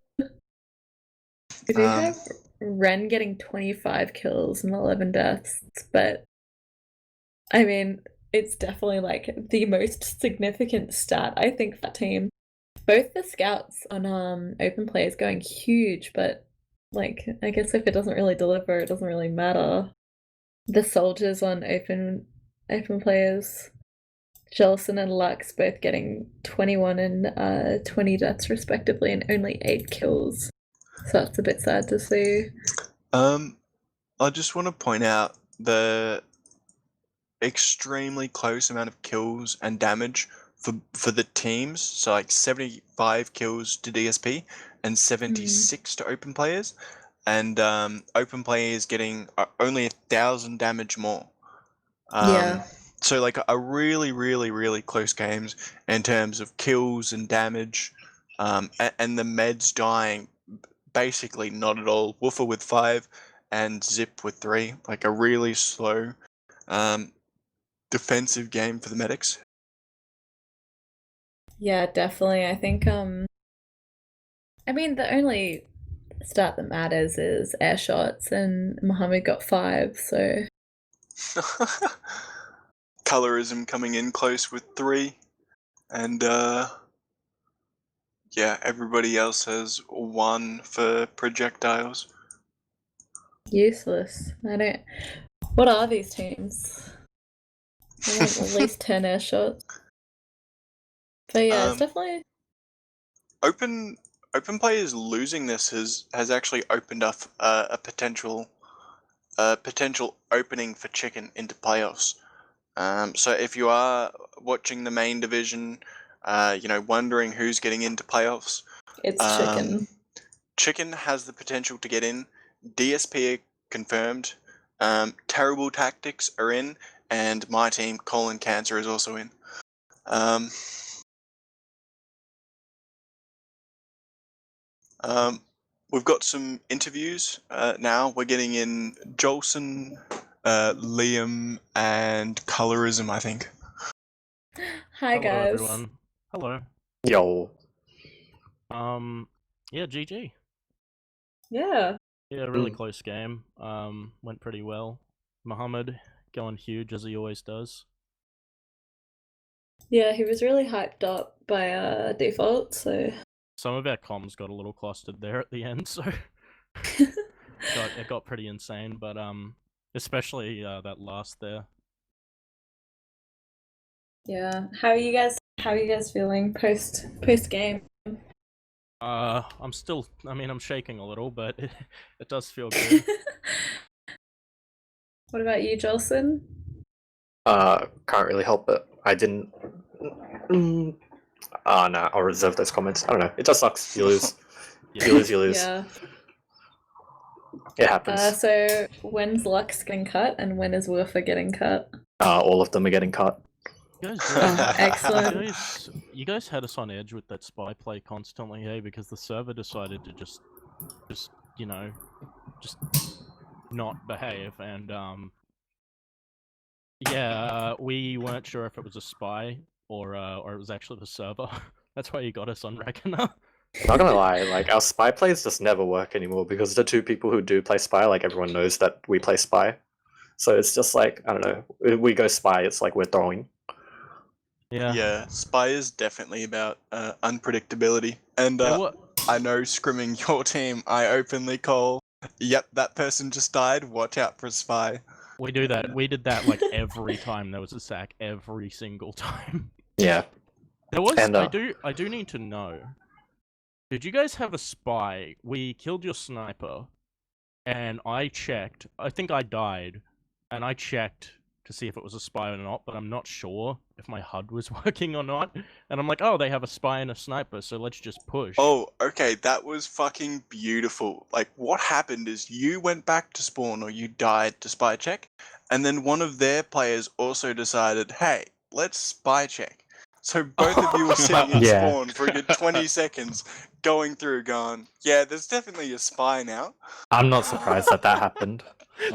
We do have Ren getting 25 kills and 11 deaths, but I mean, it's definitely like the most significant stat, I think, for that team. Both the scouts on open play is going huge, but like I guess if it doesn't really deliver, it doesn't really matter. The soldiers on open players, Jelson and Lux both getting 21 and 20 deaths respectively, and only 8 kills. So that's a bit sad to see. I just want to point out the extremely close amount of kills and damage for the teams. So like 75 kills to DSP and 76 to open players, and open players getting only 1,000 damage more. Yeah. So like a really close games in terms of kills and damage, and the meds dying basically not at all. Woofer with 5 and Zip with 3. Like a really slow defensive game for the medics. Yeah, definitely. I think I mean the only stat that matters is air shots, and Mohammed got 5, so Colorism coming in close with 3, and yeah, everybody else has 1 for projectiles. useless. I don't. What are these teams? I want at least 10 air shots. But yeah, it's definitely Open players losing this has actually opened up a potential opening for Chicken into playoffs. So if you are watching the main division, wondering who's getting into playoffs, it's Chicken. Chicken has the potential to get in. DSP are confirmed. Terrible Tactics are in, and my team, Colon Cancer, is also in. We've got some interviews now. We're getting in Jolson, Liam, and Colorism, I think. Hi Hello, guys. everyone. Hello. Yo. Yeah, GG. Yeah. Yeah, really close game. Went pretty well. Muhammad going huge as he always does. Yeah, he was really hyped up by default, so Some of our comms got a little clustered there at the end, so it got pretty insane. But especially that last there. yeah. How are you guys feeling post game? I'm shaking a little, but it does feel good. What about you, Jolson? Can't really help it. I didn't. No, I'll reserve those comments. I don't know. It just sucks. You lose. You lose. Yeah. It happens. So when's Lux getting cut, and when is Woofer getting cut? All of them are getting cut. You guys, Oh, excellent. you guys had us on edge with that spy play constantly, hey? Because the server decided to just you know, just not behave, and yeah, we weren't sure if it was a spy or it was actually the server. That's why you got us on Reckoner. Not gonna lie, like our spy plays just never work anymore because the two people who do play spy, like everyone knows that we play spy. So it's just like, I don't know, if we go spy, it's like we're throwing. Yeah. Yeah, spy is definitely about unpredictability. And Yeah, what? I know, scrimming your team, I openly call, yep, that person just died, watch out for a spy. We do that. We did that like every time there was a sack, every single time. Yeah. There was. And, I do need to know. Did you guys have a spy? We killed your sniper, and I checked. I think I died, and I checked to see if it was a spy or not, but I'm not sure if my HUD was working or not. And I'm like, oh, they have a spy and a sniper, so let's just push. Oh, okay, that was fucking beautiful. Like, what happened is you went back to spawn, or you died to spy check, and then one of their players also decided, hey, let's spy check. So both of you were sitting in Yeah. spawn for a good 20 seconds, going through, going, yeah, there's definitely a spy now. I'm not surprised that that happened.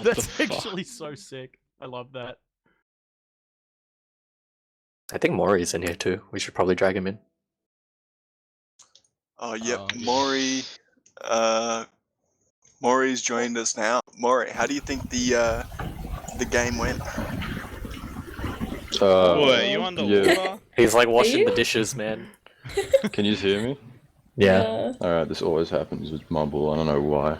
That's actually so sick. I love that. I think Maury's in here too. We should probably drag him in. Oh, yep, Yeah. Maury's joined us now. Maury, how do you think the game went? Boy, are you underwater? He's like washing you? the dishes, man. Can you hear me? Yeah. Alright, this always happens with Mumble, I don't know why.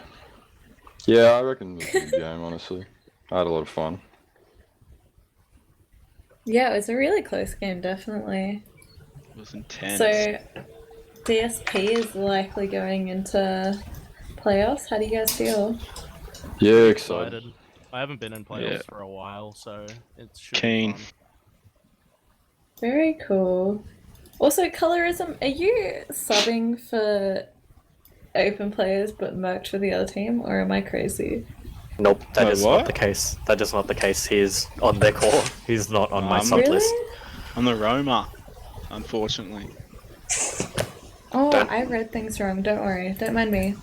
Yeah, I reckon it was a good game, honestly. I had a lot of fun. Yeah, it was a really close game, definitely. It was intense. So, DSP is likely going into playoffs. How do you guys feel? Yeah, excited. I haven't been in playoffs Yeah. for a while, so it should Keen. be fun. Very cool. Also, colorism, are you subbing for open players but merged for the other team, or am I crazy? Nope, that Wait, is what? not the case. That is not the case. He's on their core. He's not on my sub Really? list. I'm the Roma, unfortunately. Oh, Don't- I read things wrong. Don't worry. Don't mind me.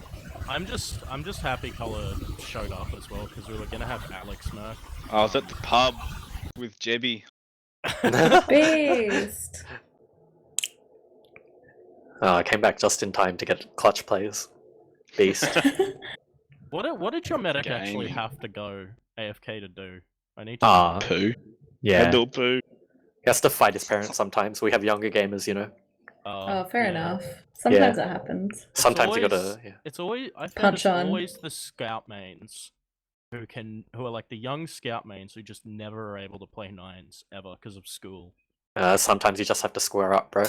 I'm just happy Color showed up as well because we were gonna have Alex Merc. I was at the pub with Jebby. Beast. I came back just in time to get clutch plays. Beast. What did your medic actually Gaming. have to go AFK to do? I need to. Ah, Poo. yeah. Kendall poo. He has to fight his parents sometimes. We have younger gamers, you know. Oh, fair yeah. enough. Sometimes that happens. Sometimes you always- gotta. Yeah. It's always I found Punch it's on. always the scout mains who are like the young scout mains who just never are able to play nines ever because of school. Sometimes you just have to square up, bro.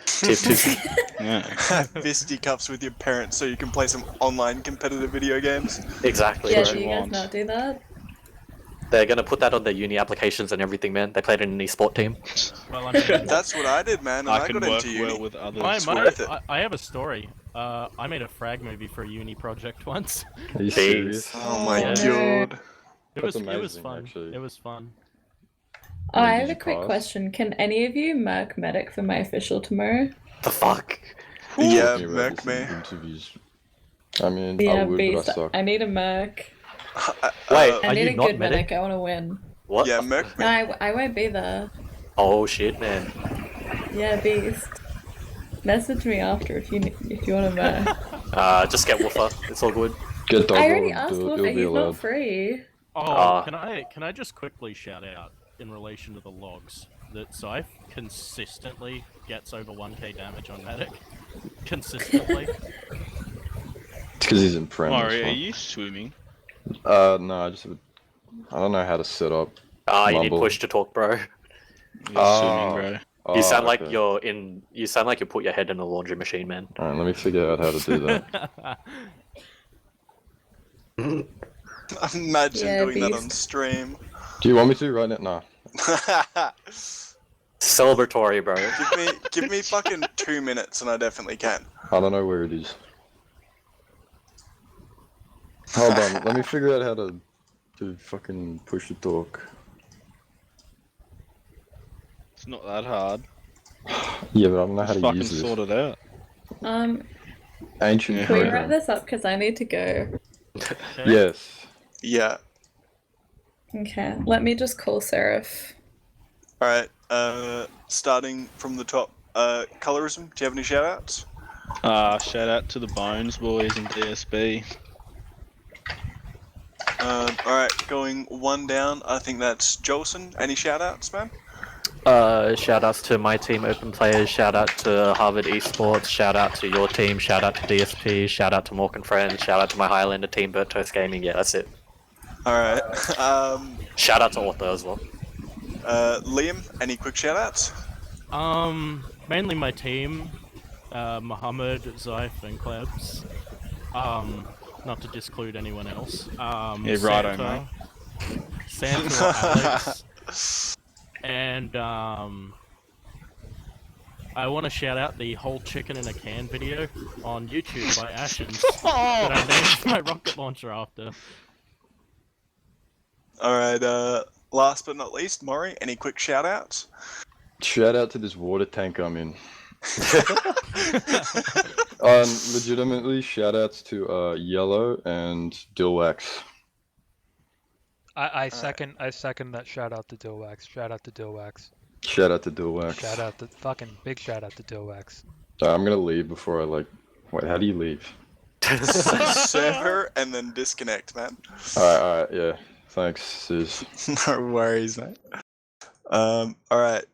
TF2. Yeah. Have fisticuffs with your parents so you can play some online competitive video games. Exactly, Yeah, bro. do you guys want. not do that? They're gonna put that on their uni applications and everything, man. They played in an esport team. Well, I mean, That's what I did, man, and I I can got work into uni. well with others. I, It's worth it. I have a story. I made a frag movie for a uni project once. Are you serious? Oh my Yeah. god. It That's was amazing, fun. actually. It was fun. Oh, I Did have you a quick pass? question. Can any of you merc medic for my official tomorrow? The fuck? Yeah, Talking about merc this me. in interviews. I mean, I Yeah, would, beast. but I suck. I need a merc. Wait, I Are need you a not good medic? medic. I want to win. What? Yeah, merc No, me. I won't be there. Oh shit, man. Yeah, beast. Message me after if you want to merc. Just get Woofer. It's all good. Get dog I already roll, asked do it, Wolfer. it'll be He's not allowed. free. Oh, can I just quickly shout out in relation to the logs that Scythe consistently gets over 1k damage on medic. Consistently. It's because he's in Prem. that's Mari, are why. you swimming? No, I don't know how to set up. You need Mumble. push to talk, bro. You're Oh. swimming, Oh, You sound like okay. you sound like you put your head in a laundry machine, man. Alright, let me figure out how to do that. Imagine Yeah, doing that beast. on stream. Do you want me to right now? Nah. Celebratory, bro. give me fucking 2 minutes and I definitely can. I don't know where it is. Hold on, let me figure out how to fucking push the talk. It's not that hard. Yeah, but I don't know how Just to fucking use this. sort it out. Ancient Yeah. Can we program. wrap this up? Because I need to go. Yes. Yeah. Okay, let me just call Seraph. Alright, starting from the top, colorism, do you have any shout outs? Shout out to the Bones boys and DSP. Alright, going one down, I think that's Jolson. Any shout outs, man? Shout outs to my team, Open Players. Shout out to Harvard Esports. Shout out to your team. Shout out to DSP. Shout out to Mork and Friends. Shout out to my Highlander team, Bertos Gaming. Yeah, that's it. Alright. Shout out to Author as well. Liam, any quick shout outs? Mainly my team, Mohammed, Zaif, and Klebs. Not to disclude anyone else. Yeah, righto, mate. Santa or Alex. And I want to shout out the whole chicken in a can video on YouTube by Ashens that I named my rocket launcher after. Alright, last but not least, Maury, any quick shout outs? Shout out to this water tank I'm in. Legitimately, shout outs to Yellow and Dillwax. I second that shout out to Dillwax. Shout out to Dillwax. Shout out to Dillwax. Shout out to fucking big shout out to Dillwax. I'm gonna leave before I like. Wait, how do you leave? Server and then disconnect, man. Alright, yeah. Thanks, Sis. No worries, mate. Alright.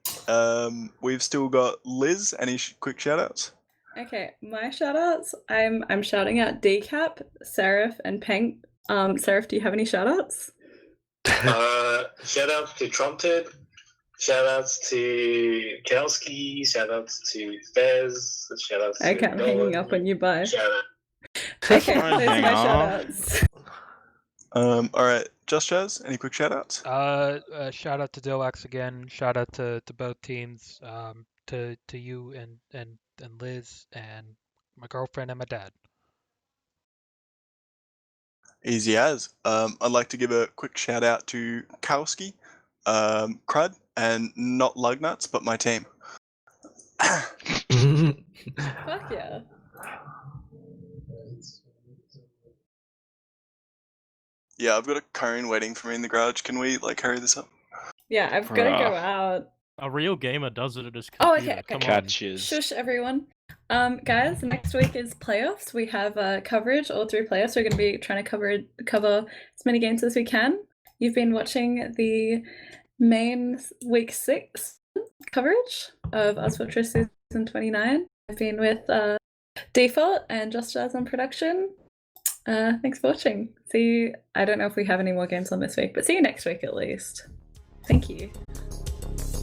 We've still got Liz. Any quick shout outs? Okay, my shout outs. I'm shouting out Decap, Seraph, and Peng. Seraph, do you have any shout outs? Shout outs to Trumpet. Shout outs to Kowski. Shout outs to Fez. Shout outs to Okay, I'm hanging up on you, bye. Shout out. Okay, Don't those are hang my up. shout outs. Alright, Just Jazz, any quick shout outs? Shout out to Dillwax again. Shout out to both teams. To you and Liz and my girlfriend and my dad. Easy as. I'd like to give a quick shout out to Kowski, Crud, and not Lugnuts, but my team. Fuck yeah. Yeah, I've got a cone waiting for me in the garage. Can we hurry this up? Yeah, I've got to go out. A real gamer does it at his Oh, computer. okay, Come okay. on. Catches. Shush, everyone. Guys, next week is playoffs. We have coverage all through playoffs. We're going to be trying to cover as many games as we can. You've been watching the main week 6 coverage of ozfortress season 29. I've been with Default and Just Jazz on production. Thanks for watching. See you. I don't know if we have any more games on this week, but see you next week at least. Thank you.